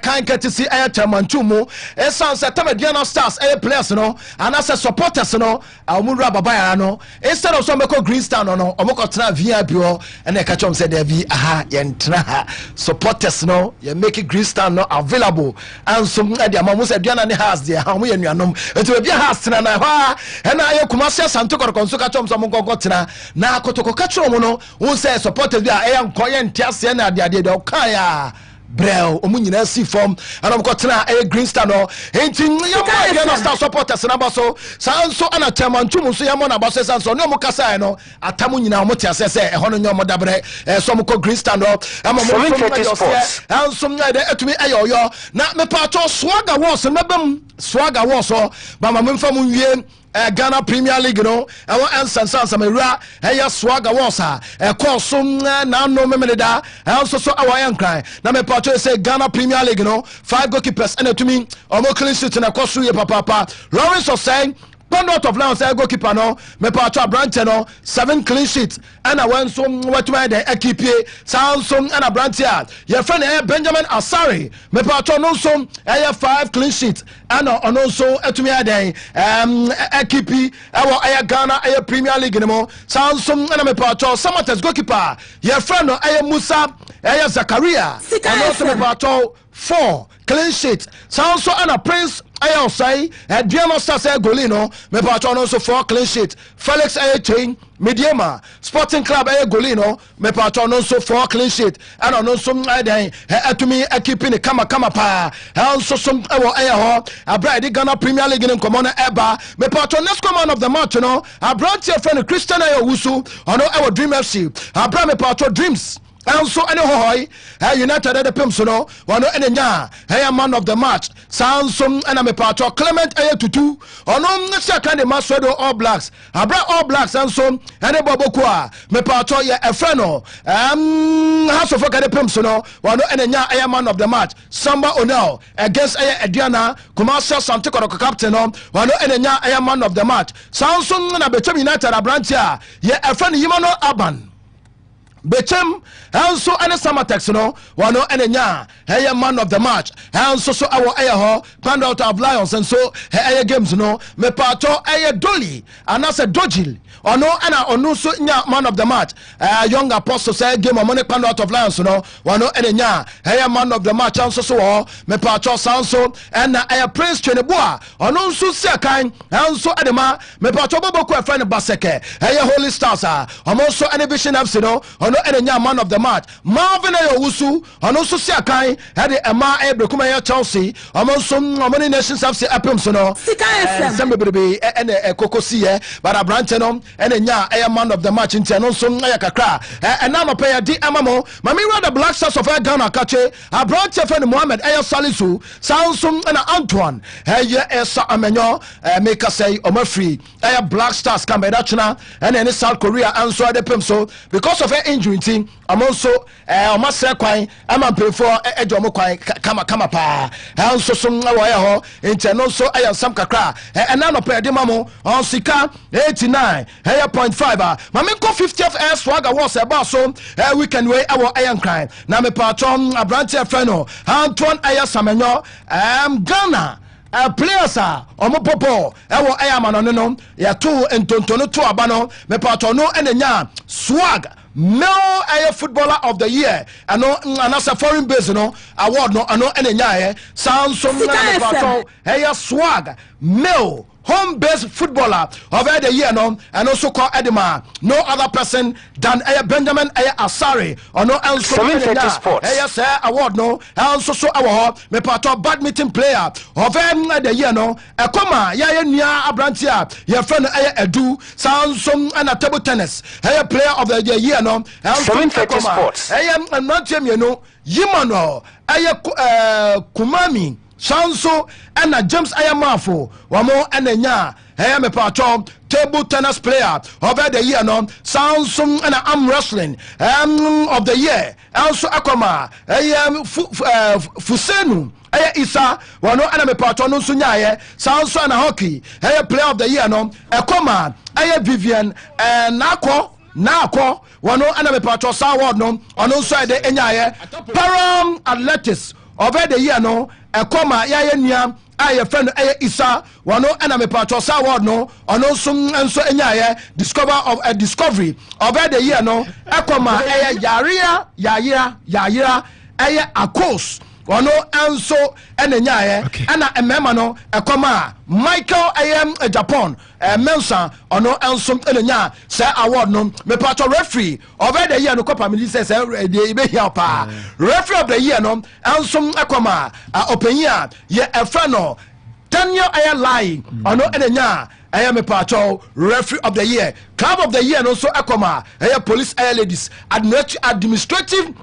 kan ketisi chamantu mu esan Diana Stars players no anase supporters no omura baba ya no instead of so meko Greenstown no omoko tena VIP o ene ka chom say there be yentra supporters no ye make Greenstown no available and some e dia mamu say Diana ne has there ha mu ye nuanom etu bia has tena na ha ena aye Kumasi Santo Korkonso ka chom so moko tena na kotoko ka chom no won say supporters bia nkoye ntiase na ade de okaya brel omu nyina si form ana mo kotena green star no enti yamo na star supporters na baso sanso ana tamantum so yamo na baso sanso no mo kasa no atamu nyina mo tiase se e hono nyomo dabre so mo ko green star no ama mo anso nya de etumi ayoyo na me pato swaga wos mebam swaga wos ba ma memfa mu wie Ghana Premier League no ewo ensansa mewura eya swaga wosa course na no memeneda so awayan cry na me pato say Ghana Premier League no 5 goalkeepers and to me omo clean sheet na kosu ye papa Lawrence was saying Pandot of Lions goalkeeper no me pato Lebarante no 7 clean sheets and I went so what my the equipe Samsung and Lebarante your friend Benjamin Asari me pato no so 5 clean sheets and also etumi aden equipe our Ghana Premier League no Samsung and me pato Samate's goalkeeper your friend no Musa Zakaria and also me pato 4 clean sheets Samsung and Prince I say Diamo Stars Golino me pato no so 4 clean sheet Felix chain Mediema Sporting Club Golino me pato no so 4 clean sheet and also aden etumi keeping kama pa also some Abrade Ghana Premier League in common eba me pato next command of the match no Abrade your friend Christian Ayowusu ono our Dream FC Abrade me pato Dreams also any hoy United at the Pimps no one enya man of the match Samsung and me pato Clement Tutu ono second the match All Blacks Abra All Blacks and so any Bobokwa me pato ya efreno House of the Pimps no one enya man of the match Samba Onel against Ediana Kumasa Santico captain no one enya man of the match Samsung and Bechem United Abrantia ya efreno Yimano Aban Bechem also any Samatex no one enya man of the match and so our ho Pand out of Lions and so games no me pato Dolly and as a Dojil or no and so man of the match young apostle say game of money Pand out of Lions no one enya man of the match and so me pato Sanso and Prince Cheneboa or no so sekan and so adema me pato Boboko friend Baseke Holy Stars also any Vision FC no no enya man of the match Marvin Ayowusu and also Siakai had a ma Ebrekuma Chelsea among many nations FC Apim no some baby and a Cocosia but a Brantenom and a man of the match in Tenon Yakakra and now pay a D Amamo Mamira the Black Stars of Ghana Kache a Brante friend Mohammed Aya Salisu Samsung and Antoine Esa Amenyo make us say Omafree a Black Stars Camberachina and any South Korea and so the Pimso because of her injury team I'm also Masa Quine I'm a pay for a Jomo Quine Kama pa and so some ho in so I am some kakra and now pay Dimamo on Sika 89.5 Maminko 50th air swagger was about so we can weigh our iron crime now me patron a branch of Freno Antoine Aya Samenyo Ghana players omo popo ewo ayamano no ya two entontono to abano me pato no enenya swag male footballer of the year and as a foreign base no award no ano enenya Samsung na pato swag male home based footballer of the year no and also call Edema no other person than Benjamin Asari or no else 17th Sports award no also so our me pato badminton player of the year no ekoma ya nia abrantia your friend Edu Samsung and a table tennis player of the year no 17th Sports and not you know Yimano Kumami Sanso and James Ayamafo wamo enenya me pato table tennis player of the year no Samsung and arm wrestling of the year also akoma Fusenu Isa wano me pato no sunyaye Samsung and hockey player of the year no ekoma Vivian Nako wano me pato saward no ono so de enyaye Param Athletics of the year no ekoma ya nua aye friend Isa wano me pato saward no ono so enso enyaye discovery of the year no ekoma yaria akos ono enso enenyae ana emema no ekoma Michael AM Japan Mensa ono enso enenya say award no me patcho referee of the year no Copa Minister say dey be here pa referee of the year no enso ekoma openya ye efano Daniel Ayalai ono enenya I am a patcho referee of the year, club of the year, and also Akoma, police air ladies, administrative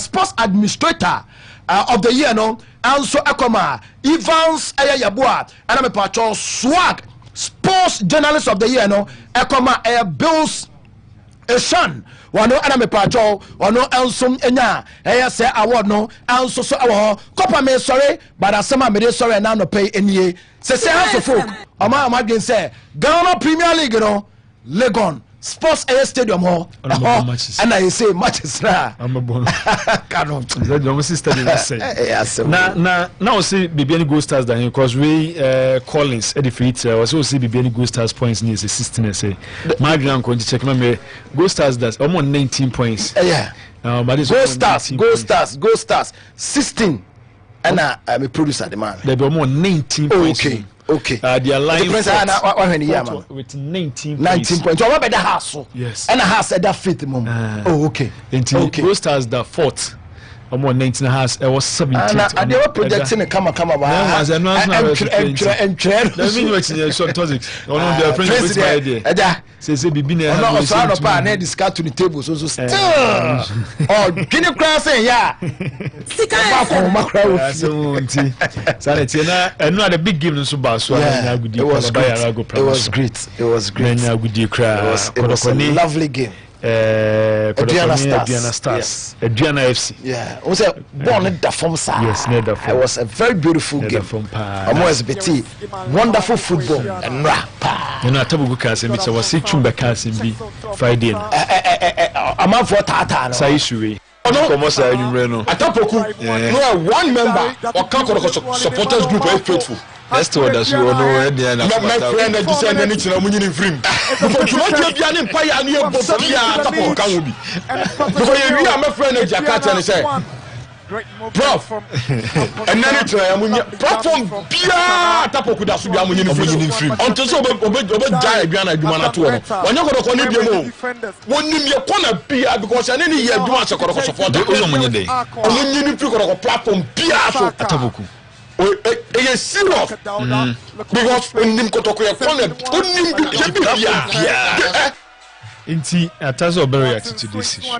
sports administrator of the year, no, also Akoma, Evans Ayabua, and I'm a patcho swag sports journalist of the year, no, Akoma Bills Eshan. Wano ana me pacho wano elsum enya say award no also so awo kopa me sorry but asema me dey sorry na no pay enie say house of folk ama gen say Ghana Premier League no Legon Sports Air Stadium ho and I say matches na I'm a bon canon that your sister dey say now see BBN Gold Stars that because we Collins edifit was also see BBN Gold Stars points near 16 say my grand going to check me Gold Stars that's almost 19 points but it's Gold Stars 16 and I'm a producer the man they be almost 19 points okay the alliance with 19 points what about the house yes and a house at that fit mom okay Gold Stars the fourth almost 19 has it was 17 and they were projecting a come and say bibi na no so no pa na discuss to the table so still oh kini kra say ya sika ko makra so nti sanity na eno the big game so ba so na agudi it was great na agudi kra it was a lovely game Adriana Stars Adriana FC it was a born in the form sir yes it was a very beautiful game almost beti wonderful football and rap you know atabugu kase mi was see chumba kase bi Friday am for tata no sai suwe como say you know atapoku no one member or kan supporters group very faithful next word as you know and my friend just say anything na munyi frame because you want bia ne mpa ya ne ebo bia atapoku kan obi because you are my friend Jakarta and say prof and then it's platform bia atapoku da so bia munyi frame until so obe jai adwana adwuma na to no onye kodoko ne bia mo wonim ye kona bia because ane ne ye adwuma se kodoko support o munyi dey onyi ni free kodoko platform bia so atapoku it's serious because when him kotoko ya kona bia Inti atazo very react to this issue.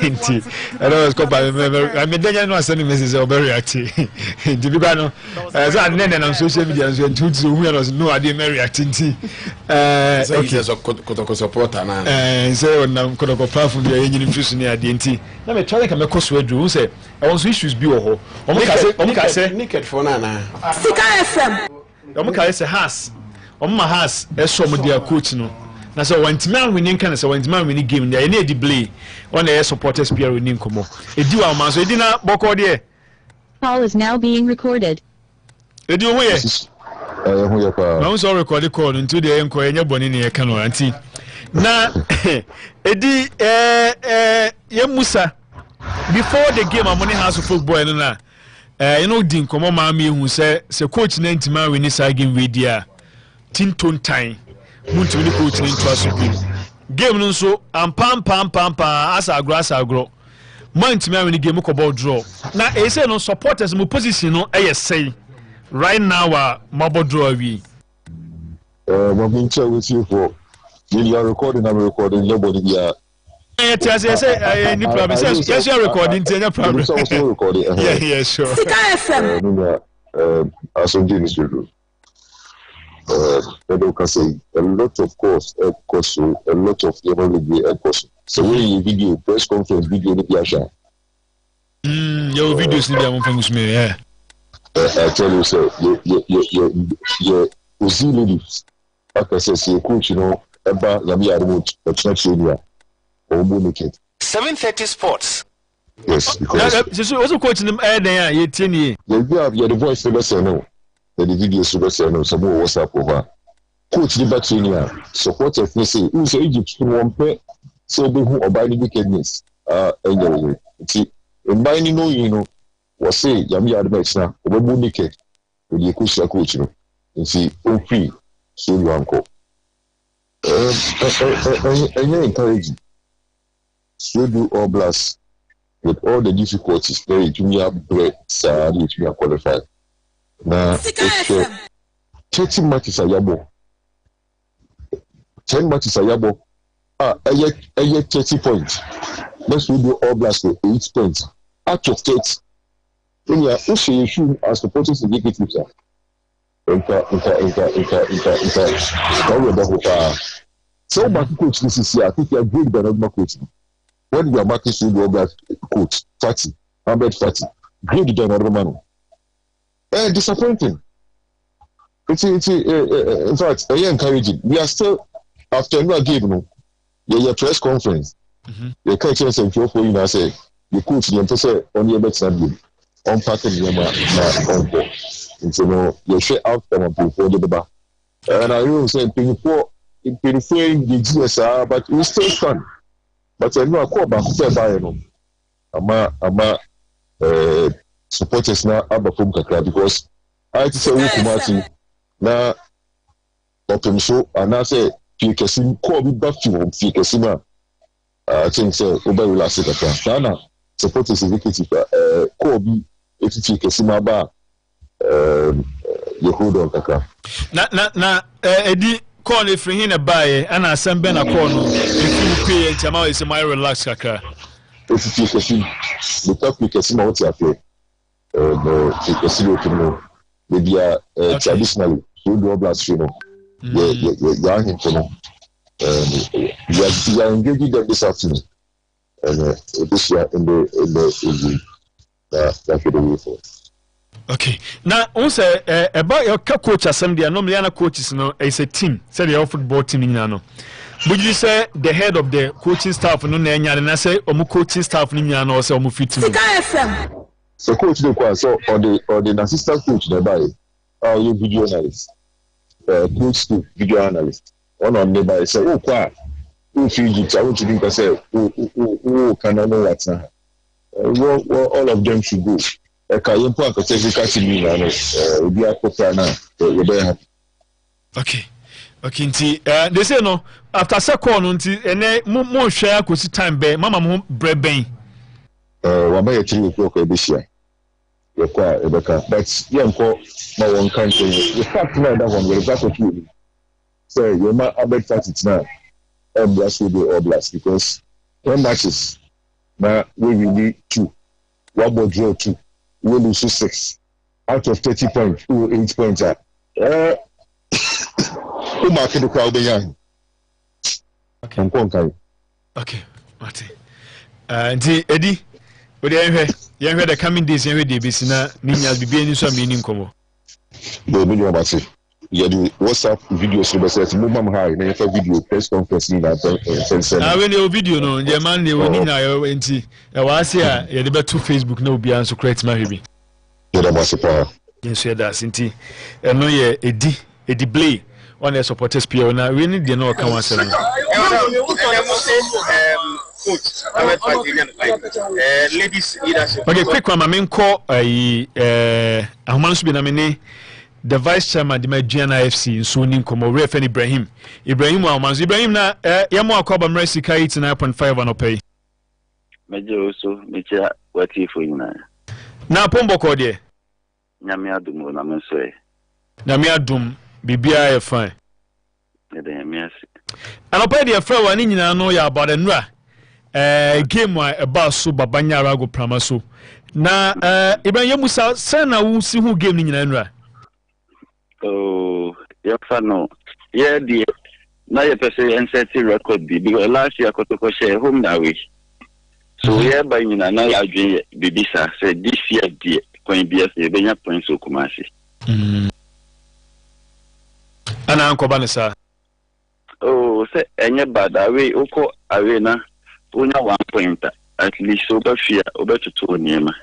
Inti I don't scope I mean then no send message very react. Inti bi no so anene na social media so ntutu hu no ade very react inti okay so kotoko supporter na say na kotoko platform dia yenyini fisu ni ade inti na me try ka me koso adru say I want issues bi wo ho omo ka say naked for na Sika FM omo ka say has Oma has eso mo dia coach no na so wantimi winning kan so wantimi winning game there na play on the supporters player winning komo edi wa man so edi na boko there call is now being recorded edi wo ye ho ye pa na so record call into the enko enye boni ne ye kan o anti na edi ye musa before the game amoni house of football no na you know din komo ma me hu se coach na ntima winning side game we dia Tinton time muntu ni coach ni into aso game no so pam as agro month me win game ko ball draw na e say no supporters mo position no e say right now mabo draw wi mo bin check with you for you are recording I'm recording nobody here say any problem yes you are recording any problem so recording yeah sure Sika FM aso James do they can say a lot of course a lot of course so when you video press conference video ni biasha your videos ni am from me yeah I tell you so you Ozil aka say coach no eba na me remote touch area or naked 7:30 sports yes because so also coach them there you tie ni you have the voice to no the video super no some WhatsApp over coach the bachelor support of me say who say Egypt won pay so be who oba the wickedness anyway nti mban ni no yi no was say yami admit na obebu nike with the coach no nti ofi so you anko encouraging so do all blast with all the difficulties there junior bread sari to qualify na 30 matches ayabo 10 matches ayabo aye 30 points let's do all blast with 8 points out of 30 when you issue as supporters executives Inka. So back coach this is here. I think you are great than other coach. When you are marking to the other coach, 30, 130, great than other man. Disappointing. It's in fact, encouraging. We are still after a game, no. Your press conference. The coach says, "And for you now say the coach the say on your best Sunday, on packing your man on board." And so no, you share outcome of before the bar. And I will say before the GSR, but we still stand. But I know I call back to buy no. Ama supporters now abafum kakra because I say we kumati na open show and I say Fikesim call me back to Fikesim. I think so over relax kakra. Now supporters executive call me if Fikesim ba you hold on kaka na edi call if hin na buy and assemble na call no if you pay and am is my relax kaka if you can the topic is not affair the silo media traditionally you do blast you know yeah him to know we are engaging them this afternoon and this year in the that the way for. Okay. Now, also about your coach assembly, normally ana coaches no is a team. Say the football team in no. Would you say the head of the coaching staff no na nya na say omu coaching staff ni nya na say omu fit team. So coach the kwa so or the assistant coach the buy you video analyst. Coach to video analyst. One on the buy say oh kwa who Egypt I want to think say who can know what now. All of them should go. Okay. Nti they say no after second nti ene mo share kosi time be mama mo breben wa ba ye 3 o'clock e be share ye kwa e be ka but ye nko ma won kan to the fact na that one we back to you say you ma abet fact it now blast will be all blast because 10 matches na we need 2 one more draw 2 we lose 6 out of 30 points 8 points who market the crowd behind okay Martin nti Eddie we dey here the coming days here dey be sina ninya bibia ni so ameni nkomo the video about it yeah the WhatsApp video so be set mo mam high na your video press conference ni na we the video no the man dey we ninya nti e wa ase a ye dey be to Facebook na obi an so correct ma hwebi yeah that was super yes yeah that nti no ye Eddie Blay on the supporters PO na we need the no come answer ladies leadership okay quick one main call ahomanu so bi na me the vice chairman the Mediana FC so ni komo ref Ibrahim ahomanu Ibrahim na yamo akwaba mresi kai 89.5 on pay meje so mecha wati fo nyina na pombo ko de nyame adum na me so nyame adum bibia e fine nyame asi anopa de fra wa ni nyina no ya about enura game about so babanya rago prama so na Ibrahim Musa sana wu si hu game ni nyina enura oh ya fa no yeah the na ye pese NCT record bi because last year kotoko share home na we so yeah by nyina na ya adwen bibisa say this year the coin BS e benya points o kumasi ana ankoba ne sa oh say enye bad away oko away na onya 1 point at least over fear over to niema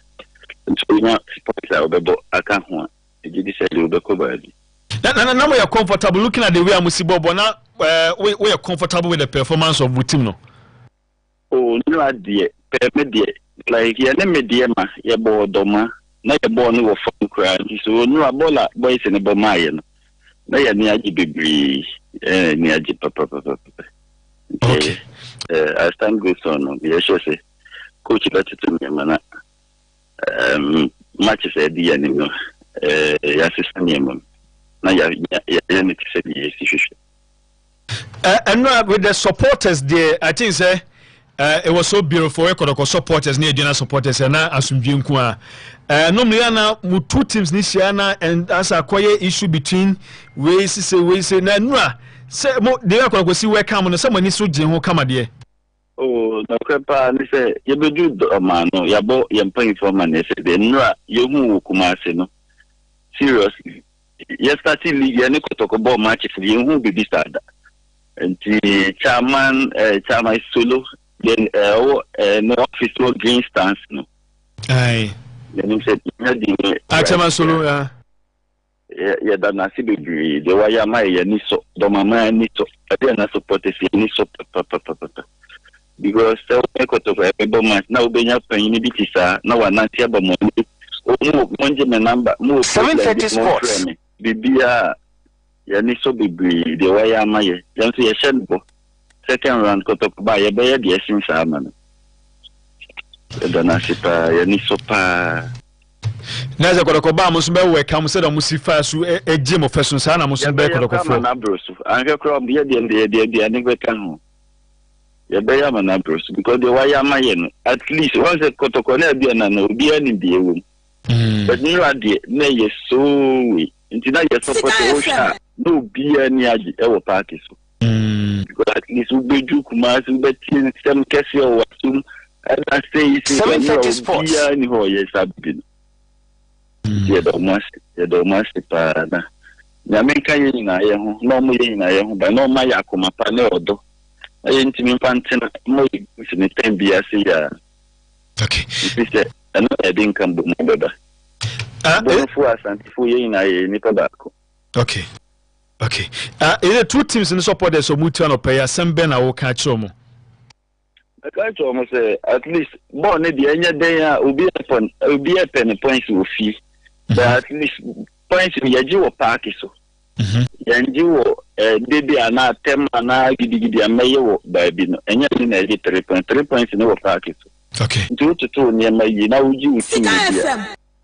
so nya points obebo aka ho ejidi say le obeko badi na we are comfortable looking at the way amusibobo na we are comfortable with the performance of the team no oh no adie me de like ya ne mediema ya bo doma na ya bo no wo fam kra so no abola boys ne bo maye no na ya ni agi bebri ni agi papa. Okay. As time goes on, we sure say coach better to me man. Matches at the end, assistant him. Now you need to say the institution. And with the supporters there, I think say it was so beautiful. We could supporters near general supporters and now assume normally na two teams this year and as a quiet issue between we say na say they are going to see where come on someone needs to jam come there. Oh, no, Papa, they say you be do man no, you bo you paying for man. They say they nra you who kumase no. Seriously, you starting league you need to talk about matches. You who be start. And the chairman solo then no office no green stance no. Aye. Then him said chairman solo yeah that na si bebre the wire my ni so do mama ni so ade na support si ni so papa because so e ko to e bo match na obenya pan ni bitisa na wa na tia ba mo monje me number mo 730 sports bibia ya ni so bebre the wire my then so ye shen bo second round ko to ba ye be ye de sin sa man da na si pa ya ni so pa Naza kodoko ba musu be we kam se da musi fa su ejim ofesun sa na musu be kodoko fo na brosu anke kro bi de ani gbe kan ho ye be ya na brosu because the wire maye no at least once kodoko na bi na no bi ani bi ewu but ni ade na ye so we nti na ye support o sha no bi ani agi e wo park so because at least we beju kuma su be tin sem kesi o wasum and I say 730 sports bi ani ho ye sabi yeah, the almost na. Nyamenka ye na ye ho, no mo ye na ye ho, ba no ma ya akoma pa ne odo. Aye ntimi pantina mo ni tembi ase ya. Okay. This ana e din kan bo mo beba. Fu asante fu ye na ye ni pa baako. Okay. Okay. The two teams in support so mutu no pay asembe na wo ka kiro mo. I can't almost say at least born the enya day obi e pen points wo fi. But at least points in yaji wo park so. Yanji wo dede ana tem ana gidi amaye wo baabi no. Enya ni na 3 points in wo park so. Okay. To ni amaye na uji uti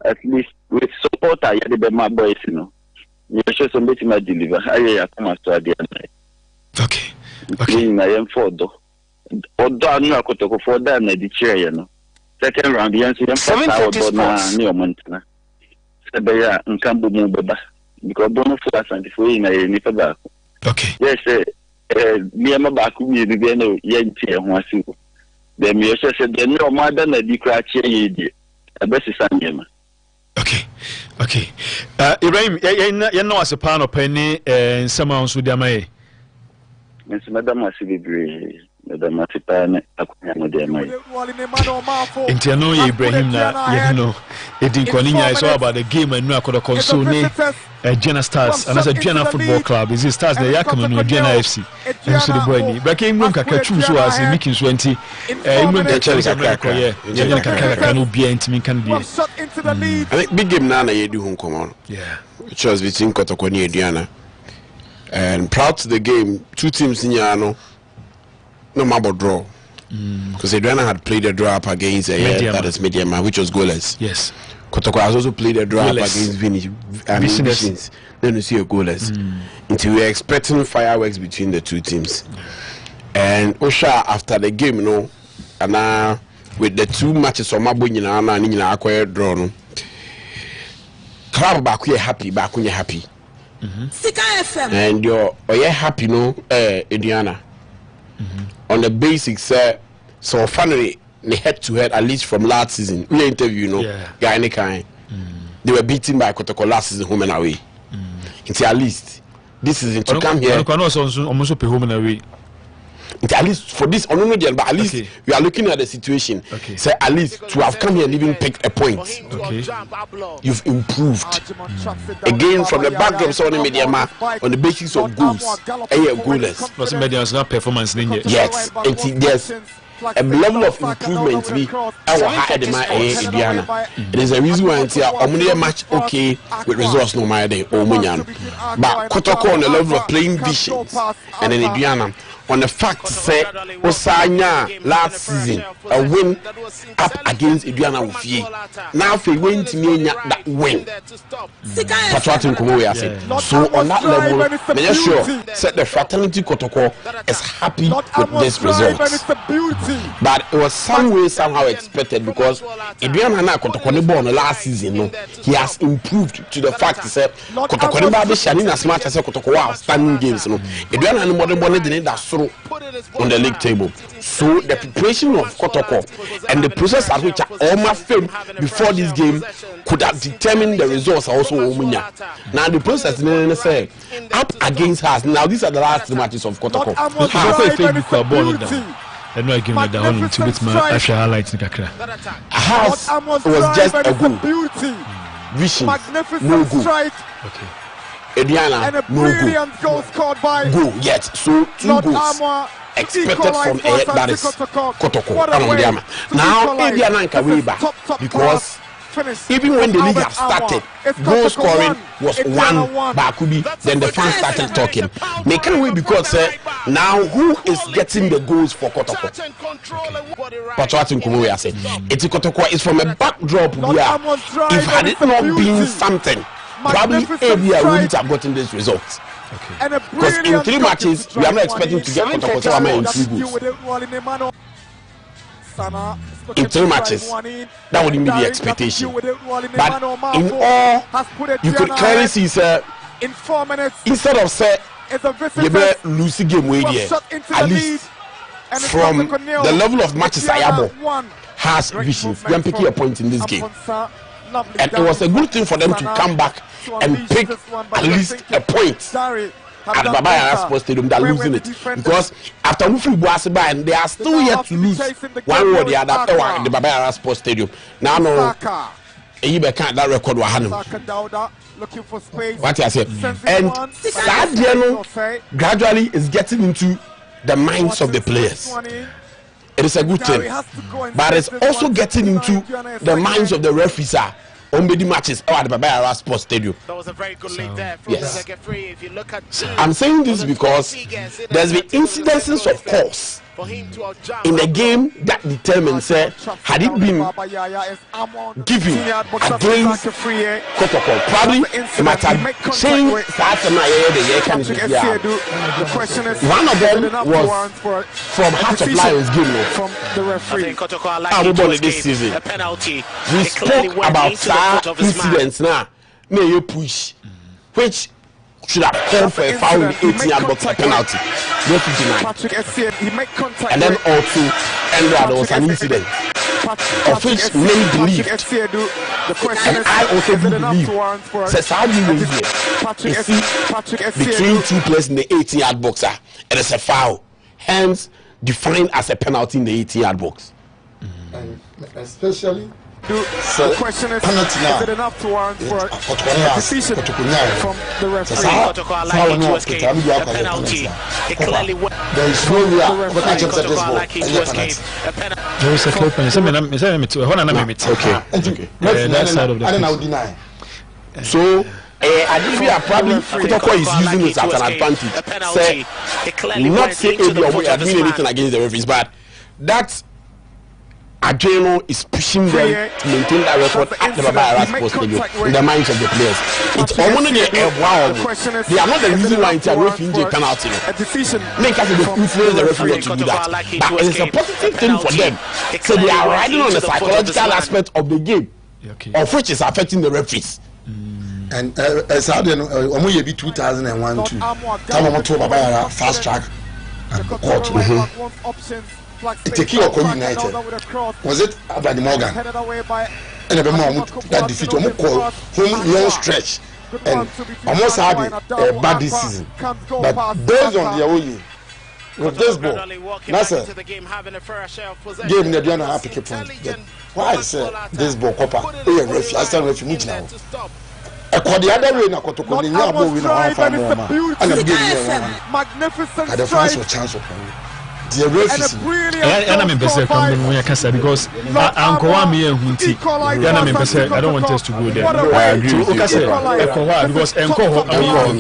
at least with support I yade be my boys no. You show some bit my deliver. Aye akoma so ade na. Okay. Okay. Na yem for do. Odo anu akotoko for da na di chair no. Second round the answer 730 sports ni omontana. Sebeya nkambu mu beba because bono for asante for na ni fa ba. Okay. Yes me ma ba ku bi bi na ye ntie ho asiwo. Then me say the no ma da na di kra chair ye di. Abesi sanyema. Okay. Okay. Ibrahim ye no asepa no pani nsema nso di amaye. Nsi madam asibibre. Madam asipane akunya mo di amaye. Inteno ye Ibrahim na ye no edin kwaninya is all about the game and no akodo console ne Jena Stars and as a Jena Football Club is Stars the yakama no Jena FC so the boy ni break England kaka tru so as making 20 England the Chelsea kaka ye Jena kaka no bia ntimi kan die I think big game na ye do home yeah which was between Kotoko ni Ediana and proud to the game two teams in no mabo draw because Adriana had played a draw up against that is Mediama, which was goalless. Yes. Kotoko has also played a draw up against Visions. Then you see a goalless. Until we were expecting fireworks between the two teams. And Osha after the game, and with the two matches on Mabu and acquired draw, no. Club back happy, back when you're happy. And you're happy, Indiana. On the basics, so finally, they head to head at least from last season. We interview, guy kind. They were beaten by Kotoko last season, home and away. Until at least this season to come here. Almost home and away. At least for this, but at least we are looking at the situation. Say at least to have come here and even picked a point. You've improved. Again, from the backdrop, so on the media on the basis of goals, goalless. Not performance. Yes, yes. a level of improvement be our high at the Indiana. It is a reason why I'm match okay with results no matter day or Munyan. But Kotoko on the level of playing visions and in Indiana on the fact say Osanya last season a win up against Indiana with ye. Now if we win to me that win. That's what I think. So on that level, make sure set the fraternity Kotoko is happy with this result. But it was some way somehow expected because Indiana na Kotoko ne born last season no, he has improved to the fact that Kotoko ne ba be shining as much as Kotoko was standing games no. Indiana no more than that on the league table. So the preparation of Kotoko and the process at which Oma failed before this game could have determined the results also Omunya. Now the process say up against us. Now these are the last 3 matches of Kotoko. And no give me the whole to bit my actual highlights in Kakra. House was just a goal. Vision, no goal. Okay. Ediana, no goal yet. So 2 goals expected from that is Kotoko. Now Ediana can way back because even when the league has started, goal scoring was 1 Bakubi. Then the fans started talking. They can't wait because now who is getting the goals for Kotoko? But what in Kumu say, it's Kotoko is from a backdrop here. If had it not been something, probably Abia wouldn't have gotten this result. Because in 3 matches, we are not expecting to get Kotoko in 2 goals. In 3 matches, that wouldn't be the expectation. But in all, you could clearly see, sir, instead of say, you better lose the game way there, at least from the level of matches Ayabo has visions. We are picking a point in this game. And it was a good thing for them to come back and pick at least a point at the Baba Yara Sports Stadium. They're losing it because after Mufi Boasiba and they are still yet to lose one or the other at the Baba Yara Sports Stadium. Now no Ibe can't that record Wahanu. What I say, and Sadiano gradually is getting into the minds of the players. It is a good thing, but it's also getting into the minds of the referees. On the matches at the Baba Yara Sports Stadium. That was a very good lead there from if you look at I'm saying this because there's been incidences of course in the game that determines had it been given against Kotoko, probably it might have changed one of them was from Heart of Lions game from the referee this season. We spoke about incidents now may you push which should have called for a foul in the 18-yard box, a penalty. No 59. And then also, there was an incident of which many believed, and I also do believe, says how do you see between 2 players in the 18-yard box, it is a foul, hence defined as a penalty in the 18-yard box. And especially the question is it enough to warrant for a decision from the referee? There is no real there is a clear penalty. Okay. That side of the I don't deny. So Adivia probably Kotoko is using it as an advantage. Say, not say we are doing anything against the referees, but that's Adreno is pushing them to maintain that record at the Baba Yara Sports Stadium in the minds of the players. It's almost they are not the reason why it's a referee penalty. Make us influence the referee to do that. But it's a positive thing for them. So they are riding on the psychological aspect of the game, of which is affecting the referees. And as I don't know, almost 2001 to come to Baba Yara fast track and court. Iteki Oko United. Was it Abadi Morgan? And that defeat home long stretch and almost had a bad this season. But based on their own with this ball, that's a game the Diana have pick point. Why is this ball copper? I stand refuge now. The other way na Kotoko ni nyabo we na one for more and the game magnificent. The France will chance of the referees and I'm in Bessa from Yakasa because Uncle Wami and Hunti. I'm in Bessa. I don't want us to go there. I agree. Because Enko,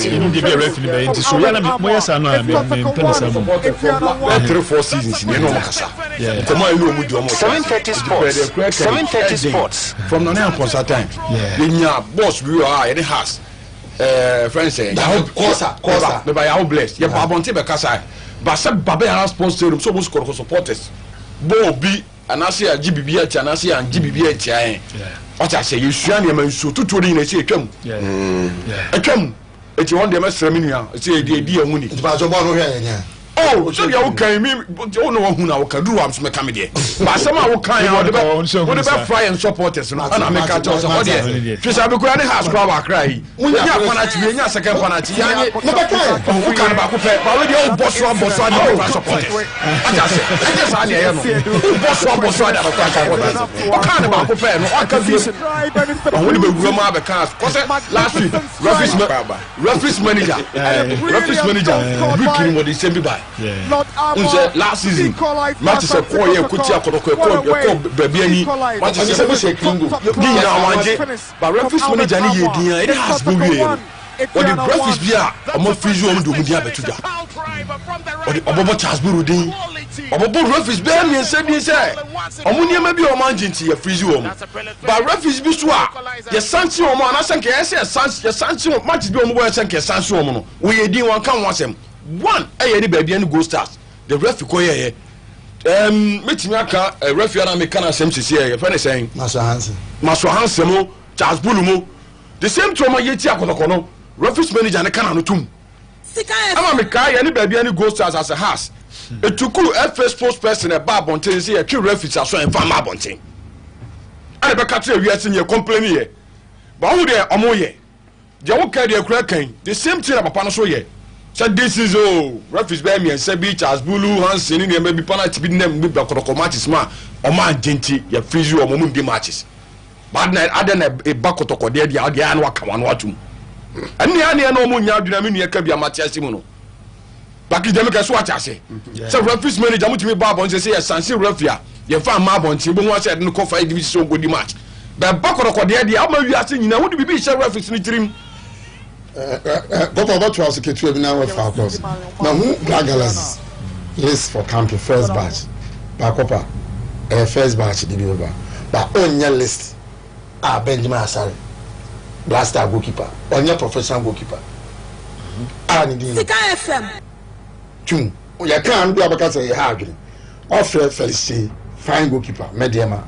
you give me a referee. So Yana Moyas and I mean, 3-4 seasons in Makasa. 7:30 sports. 7:30 sports. From the name of time. In your boss, we are any house. Friends say, Kosa, maybe I am blessed. Yeah, Babonte Bekasa. But some Babel sponsor so much supporters. Bo B and I say a GBBH and I say and GBBH. What I say, you should be so to in a say, come. I come. It's one day, Mr. Minia. Say, the idea of money. It's about here. Oh, so you can me, but you know who now can do. I'm some comedy. But somehow can what about fry and supporters? And I make a toss of audience. Just have a granny house crowd cry. We are one at second penalty. Who can about already old boss one boss one supporters. I just I am boss one boss one what kind of prepare? What can be only be Roma because last week referees manager looking what they send me by. Last season, matches a 4 year Kutia baby any matches a Congo. But referees manager it has been here. Or the referees be a more physical do media betuda. Or the Obobo Chasburu Din. Obobo referees bear me and say, Omunia may be a managing to your physical. But referees be sure. The Sancho man, I think I say a Sancho match be on worse than Sancho. We didn't want come once him. One, any baby and go stars. The ref here. Meeting a referee and American same here. If any saying, Master Hansen, Charles Bulumo, the same trauma yeti akono. Referee manager and can tum. I'm a Mekai, any baby and go stars as a house. It took a first spokesperson a bar bontin say a few referees are so and farm bontin. I never catch you as in your complaining here. But who there omoye? The old carry a cracking, the same thing about Panasoye. Said this is referees by me and said beach as Bulu Hansen and maybe penalty be them with the matches ma or man genti ya physio or mundi matches. But night I done a bakotoko there the Adian Wakawan Watum. And the Ania no munya dynamic cabia Matias Simono. Back in Democrats watch I say. So referees manager to me Barbon say a Sansi Refia, you found Marbon Tibon said no coffee division so good match. But bakotoko there the Alma we are saying you know would be share referees in the dream. But about was a kid now with Falcons. Now, who Gagalas list for camping first batch? Bacopa, first batch, the Biba. But on your list are Benjamin Asari, blaster goalkeeper, on your professional goalkeeper. And the FM. Two, you can't do because you have offer Felicity, fine goalkeeper, Mediama,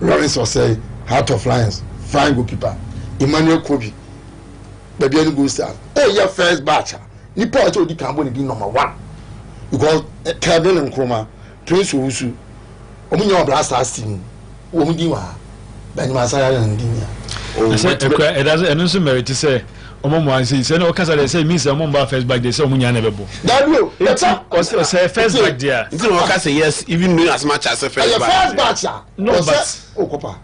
Lawrence Osei, Heart of Lions, fine goalkeeper, Emmanuel Kobe. Baby any go start. Oh your first batch. Ni part of the Cameroon be number 1. Because Kevin and Kroma, Prince Owusu, Omunya Blasters team, Omudiwa, Benjamin Asaya and Dinia. Oh, it doesn't also merit to say Omo say no case they say means Omo first back they say Omunya never bo. That will. It's say first back there. It's no case yes even know as much as a first batch. No but oh Copa.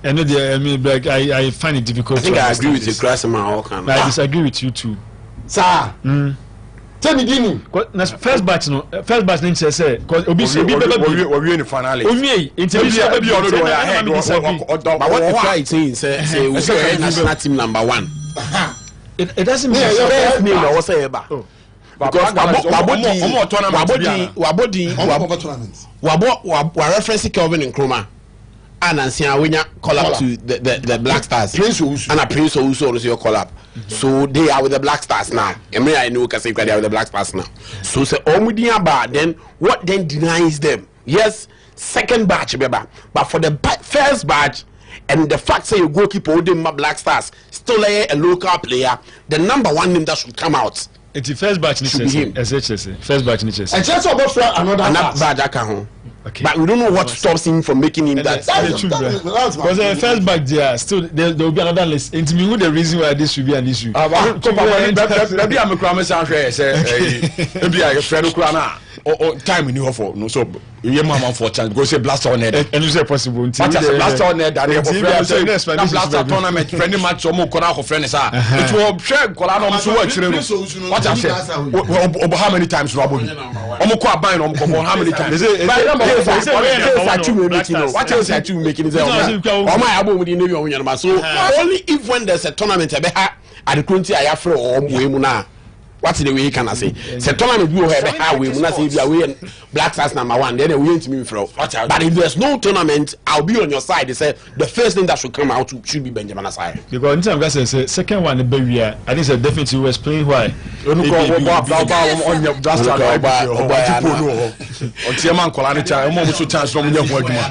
And I find it difficult. I think I agree with you, Grassman. I disagree with you too. Sir. Tell me, Dini. First batch, no. First batch, no. Say, because we in the finale. But what the fight saying? Say, we say national team number 1. It doesn't mean. First name I was say about. Because Wabodi referencing Kelvin and Kroma. And Winya call up to the Black Stars. Prince Owusu. And a Prince Owusu also your call up. So they are with the Black Stars now. And me I know because they are with the Black Stars now. So say Omudia bar then what then denies them? Yes, second batch beba. But for the first batch and the fact say you goalkeeper holding my Black Stars still a local player, the number 1 name that should come out. It's the first batch SHS. First batch SHS. And just about another batch I can. Okay. But we don't know what stops him from making him that. That's true, because the first back there, still there will be another list. And to me, the reason why this should be an issue. Maybe I'm a crime. time in for no so you mama for chance go say blaster on head and you say possible blaster on head that blaster tournament friendly match omo kona ko friend sa it will share kola no so wa chire no what I say how many times no abobi omo ko aban no omo how many times by number what else are you making is omo abomu di no bi onye no so only if when there's a tournament e be ha adekunti ayafre omo emu na what the way he can say tournament we have highway we not say if we Black Stars number 1 then we ain't me for but if there's no tournament I'll be on your side. They say the first thing that should come out should be Benjamin Asai because in time guys say second one the baby I think say definitely will explain why on your blaster on chairman kola ni cha mo so chance no mo nya ho aduma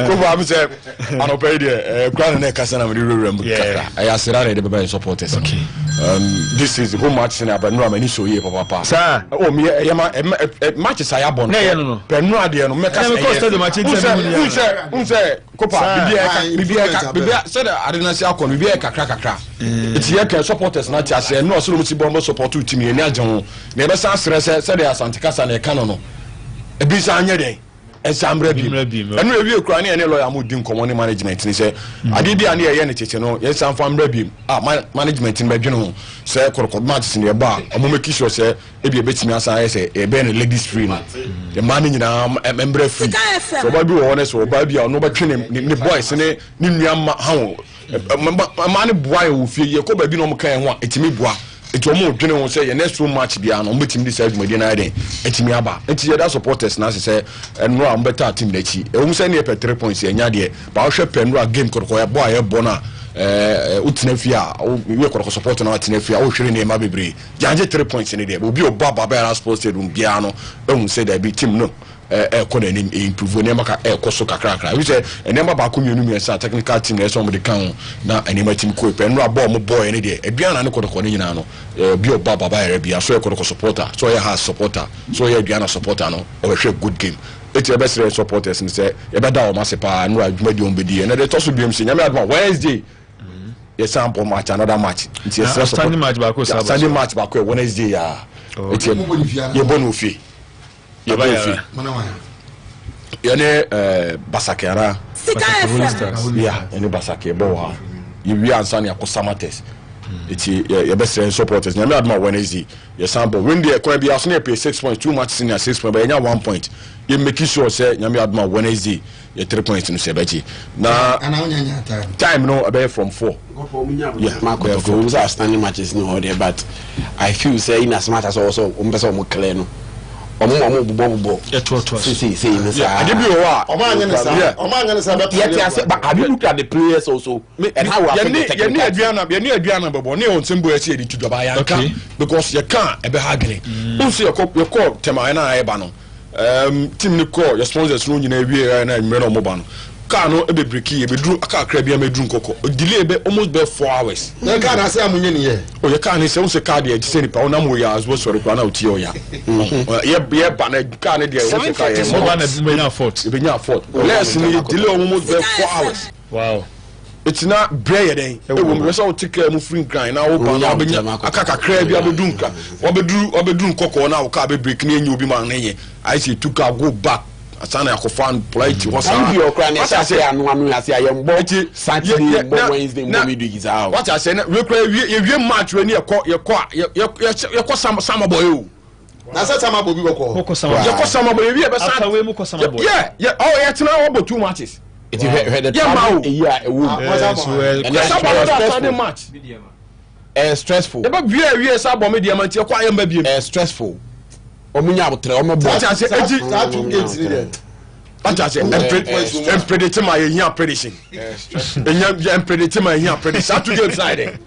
ko ba mi say anope dey kwan na kasa na me rewrem kaka I asira dey be supporters okay this is the home match na ba no mani so ye papa sir o me match say abon no penu ade no me kasa unse kopa bibia said adenasi akon bibia kakra it ye ka supporters na cha say no so mo si bombo support team ye ni ajan na e be san sere said Asante Kasa na e kan no e bi san anye den esambre bi enu ebi ekura ne ene lawyer amudi nkomo ne management ni say ade bi ane ye ne cheche no ye san fambre bi management ni bedwene ho say korokod match ni e ba omo make sure say e bi ebetimi asa ye say e be ne ladies free no the man nyina member free so ba bi wo ne so ba bi no betwe ne boys ne nua ma ha ma ne boy wo fie ye ko ba bi no mo kan ho a etimi boa it will move to say next room match be an on team decide Medina den etimi aba enti ye da supporters na say no am better team na chi e say ne pe 3 points enya de ba hwe penura game koroko ya boy bona utinafia we koroko support na utinafia o hwere ne ma bebre janje 3 points ne de obi oba ba sports stadium bia no e say that be team no kono nim improve ne maka koso kakra we say enema ba ko mienu miensa technical team na so mo de kan na enema team ko pe no abo mo boy ne de aduana ne kodo ne nyina no bi oba baba ere bia so e kodo supporter so e has supporter so e aduana supporter no o hwe good game eti e be sere supporters ni say e be da o masepa no adwuma di on be di na de to so biem se nyame adwa Wednesday yes sample match another match eti e sere standing match ba ko Sabbath standing match ba ko Wednesday ya eti ye bonu fi yene basakera yeah yene basake bo you answer ya ko samates eti ye best supporters nyame adma Wednesday ye sample when dey kwa bia so na pay 6 points 2 matches in 6 points but nya 1 point ye make sure say nyame adma Wednesday ye 3 points no se bechi na ana onya time no about from 4 yeah marco for we are standing matches no there but I feel say in as much as also umpesa mo clear no omo bubo see me say I give you what omo anya nesa bet but have you looked at the players also and how we are technically aduana bebo ne on sembo e say di tudoba yanka because you can e be hagene unse you call tema na e ba no team ni call your sponsors no nyina wie na nwere no mo ba no car no e be breaki e be duru aka kra bia me duru nkoko delay be almost be 4 hours na car na say amunye ne ye o ye car ni say unse car de say ni pa ona mo ya as wo sorry pa na uti o ya ye ba na car ne de unse car ye mo ba na benya fault e benya fault less ni delay almost be 4 hours wow it's not bread then e wo me so ticket mu free grind na wo ba na benya aka kra bia be duru nka obeduru nkoko na wo car be break ni enye obi ma na ye I say to car go back asana yakofan polite was am your crown say anu ase ayembo Saturday Wednesday mo me do is out what I say we kra match we ni yekọ sama boy o na say sama boy bi yekọ sama boy we be sa we mu ko sama boy yeah oh yeah tena we 2 matches it the time a year a week and Saturday match stressful e ba we sa bo me dia man tie kwa yemba biem stressful omunya abotre omobo acha se eji that 2 gates ni there acha se em predict my here prediction em predict my here prediction 2 gates side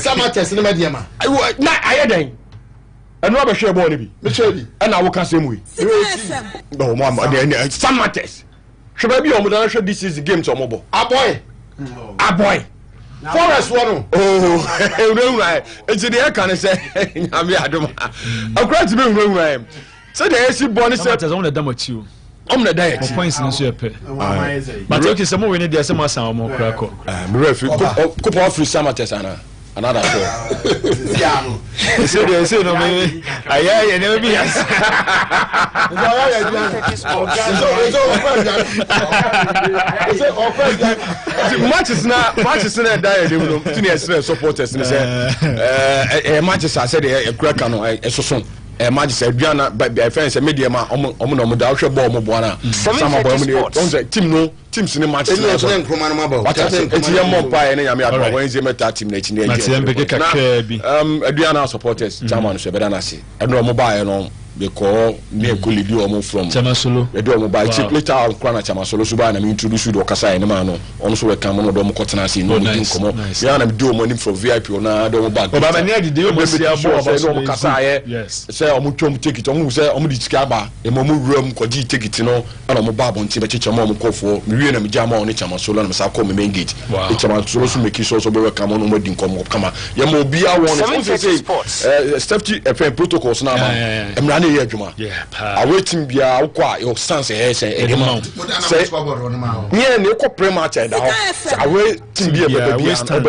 sama test ni media ma na ayeden enu abehwe bo ne bi me chebi na wo ka same way no mama sama test sheba bi omo dan hwe this is the game to omobo aboy Forest one no enti de kan say nyame adoma akura ti be nwura say the AC born say on the damachi omna diet points no so yepe but okay some we need there some asan omo kra ko me refi couple of free samates ana another show say no me aya never be yes matches na diet dem no tini supporters ni say matches I said e kra ka no e soso matches aduana by friends media ma omo no da hwe ball mo boana sama boy mo dey teams ni matches na so nkroma no maba what enti ye mo pa na yame atwa Wednesday meta team na chini enti ye mbeke kakra bi aduana supporters chairman so beda na se eno mo ba ye no because me ko lead omo from Chamasolo e do omo ba check later on kwana Chamasolo so ba na me introduce you do kasa ene ma no ono so we kan mo no do mo kotena se no din komo ya na me do omo nim from VIP na do omo ba o ba ma ne de omo si abo omo kasa ye say omo twom take it omo say omo di chika ba e mo wuram ko di take it no na omo ba bonti be cheche mo kofo me wie na me jama oni Chamasolo na me sa ko me main gate e Chamasolo so make so be we kan mo no mo din komo kama ye mo bia won say safety protocols na ma ye adwuma awaiting bia ukwa your stance say edema say yeah ne ko prema cha da awaiting bia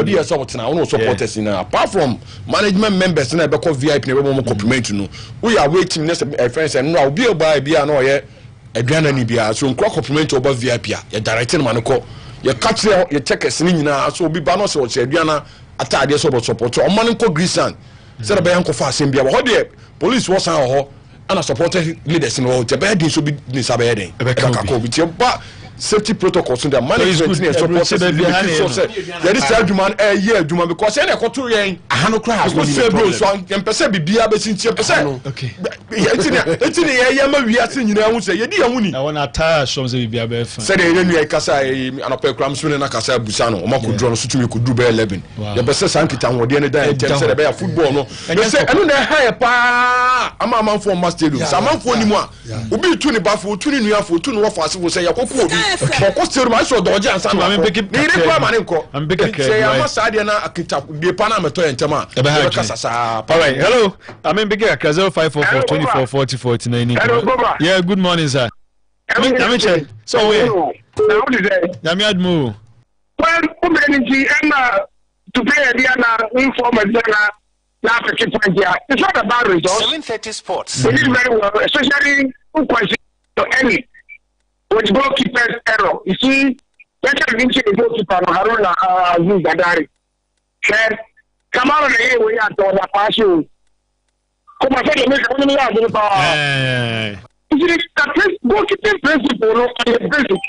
bia so what na one supporters na apart from management members na be ko VIP na be mo compliment no we are waiting next friends and no obi oba bia na oye aduana ni bia so nkro compliment oba VIP a ye directing man ko ye catch ye checkers ni nyina so obi ba no so aduana atade so support o man ko grisan say da be yanko fa asem bia ho de police was ho and supported leaders in all the bad so be nisabeden safety protocols in the management and supporters there is argument year juma because any koto yen ahano cry has no so am pese bibia be sintie pese okay etini ye ma wiase nyina hu se ye di ahuni I wanna tire show say bibia be fa say dey nu kasa anope kram so na kasa busa no o makodro no so tumi kodu be 11 ye be se sankita wode ne dan tem say be football no be say enu na high pa ama for master stadium samanfo ni mu a obi tu ni bafo tu ni nuafo tu ni wo fase wo say yakoku obi ko stadium I saw doje ansa na me pick ni kwa mane nko am pick say am saade na akita de pa na meto entema e be kasa sa all right hello I mean pick 0544244049 yeah good morning sir Yamiche so we Yami admu well community and to play Diana informal Diana it's not about results. 7:30 Sports. They did very well, especially who question any with goalkeeper's error. You see, better than the goalkeeper Haruna Aziz Gadari. Said, come on, we are to the passion. Come on, say make only are the power. You see, that goalkeeping principle no basic.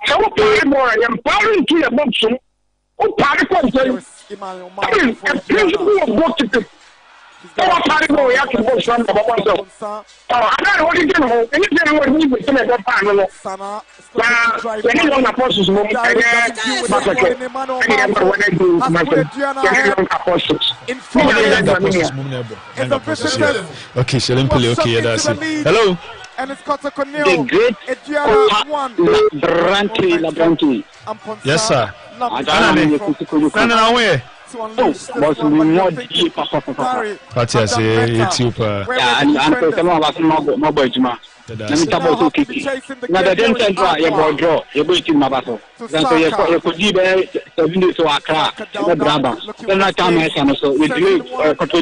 So play more. I'm powering to the box. Oh, party for the principle of goalkeeping. Oh, party boy, I can go from the bottom. Oh, I don't want to get home. Anything what you need to make a panel. When you want to process, okay, Shelimpili, okay, that's it. Hello. And it's Costa Cornell. The great Lebarante. Yes, sir. Was more deep. What you say, Ethiopia. And some of us no boy juma. Let me talk about Kiki. Now the dental draw, you go draw, you go to Mabaso. Then so you could be there, so I crack, the drama. Then I come here, so we do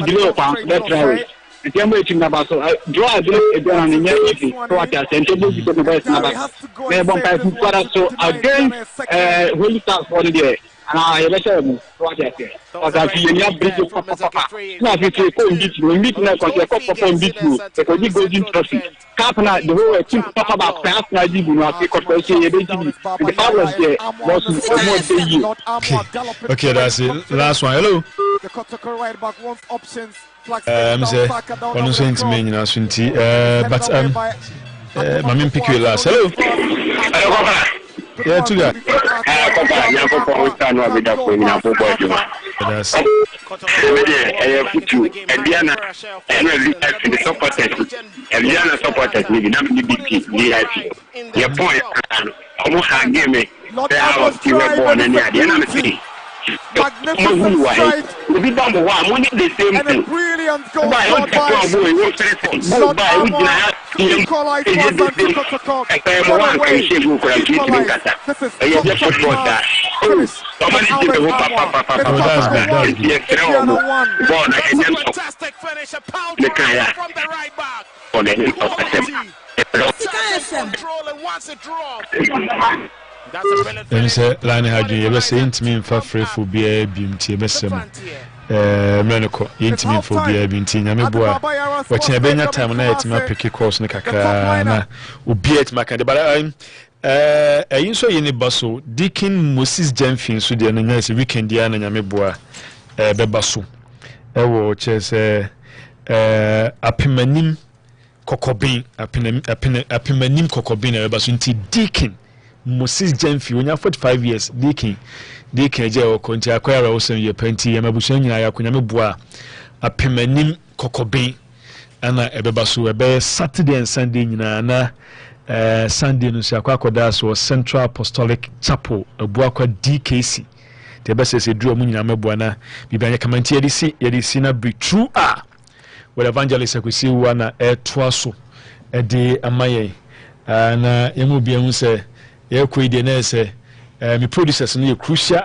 delay that try. The game waiting about so draw a bit again in the easy. So I can send to the best number. They won't pass so again, when you start for the day. And I let them project it. Because I feel you have bridge of Papa. Now, if you go and beat you, meet now because you're Papa and beat you, because you go in trophy. Capna, the whole team Papa about perhaps I did not because they say the powers there was more than you. Okay, that's it. Last one. Hello. The Kotoko right back wants options. I'm saying, I'm saying to me, but Mammy pick you last. Hello. Yeah, to that. Magnificent strike and a brilliant goal by equalize for Asante Kotoko. What a way to equalize. This is football. Finish from Albert Anwar. It's 1. Fantastic finish. A pound from the right back. Control and once it drops. And say line had you ever say intimate for free for be beauty besem menoko intimate for be beauty nyame boa watch e benya time na etima pick course ne kakra na obi etima ka de bara ayin so ye ne baso Deacon Moses Jenfin so de na nya se weekend ya na nyame boa be baso e wo che se apemanim kokobin apemanim kokobin e baso nti Deacon Moses Jenfi when you 45 years Deacon je o konti akwara wo sem ye panti ye mabuso nyina ya kunya meboa apemanim kokobin ana ebeba so ebe Saturday and Sunday nyina na Sunday no sia kwakoda so Central Apostolic Chapel ebua kwa DKC te bese se duro mu nyina meboa na bibia kamanti ye si na be true with evangelist akwisi wa na toa so de amaye na yemu bia hu se ye kwede na se me producers no ye crucial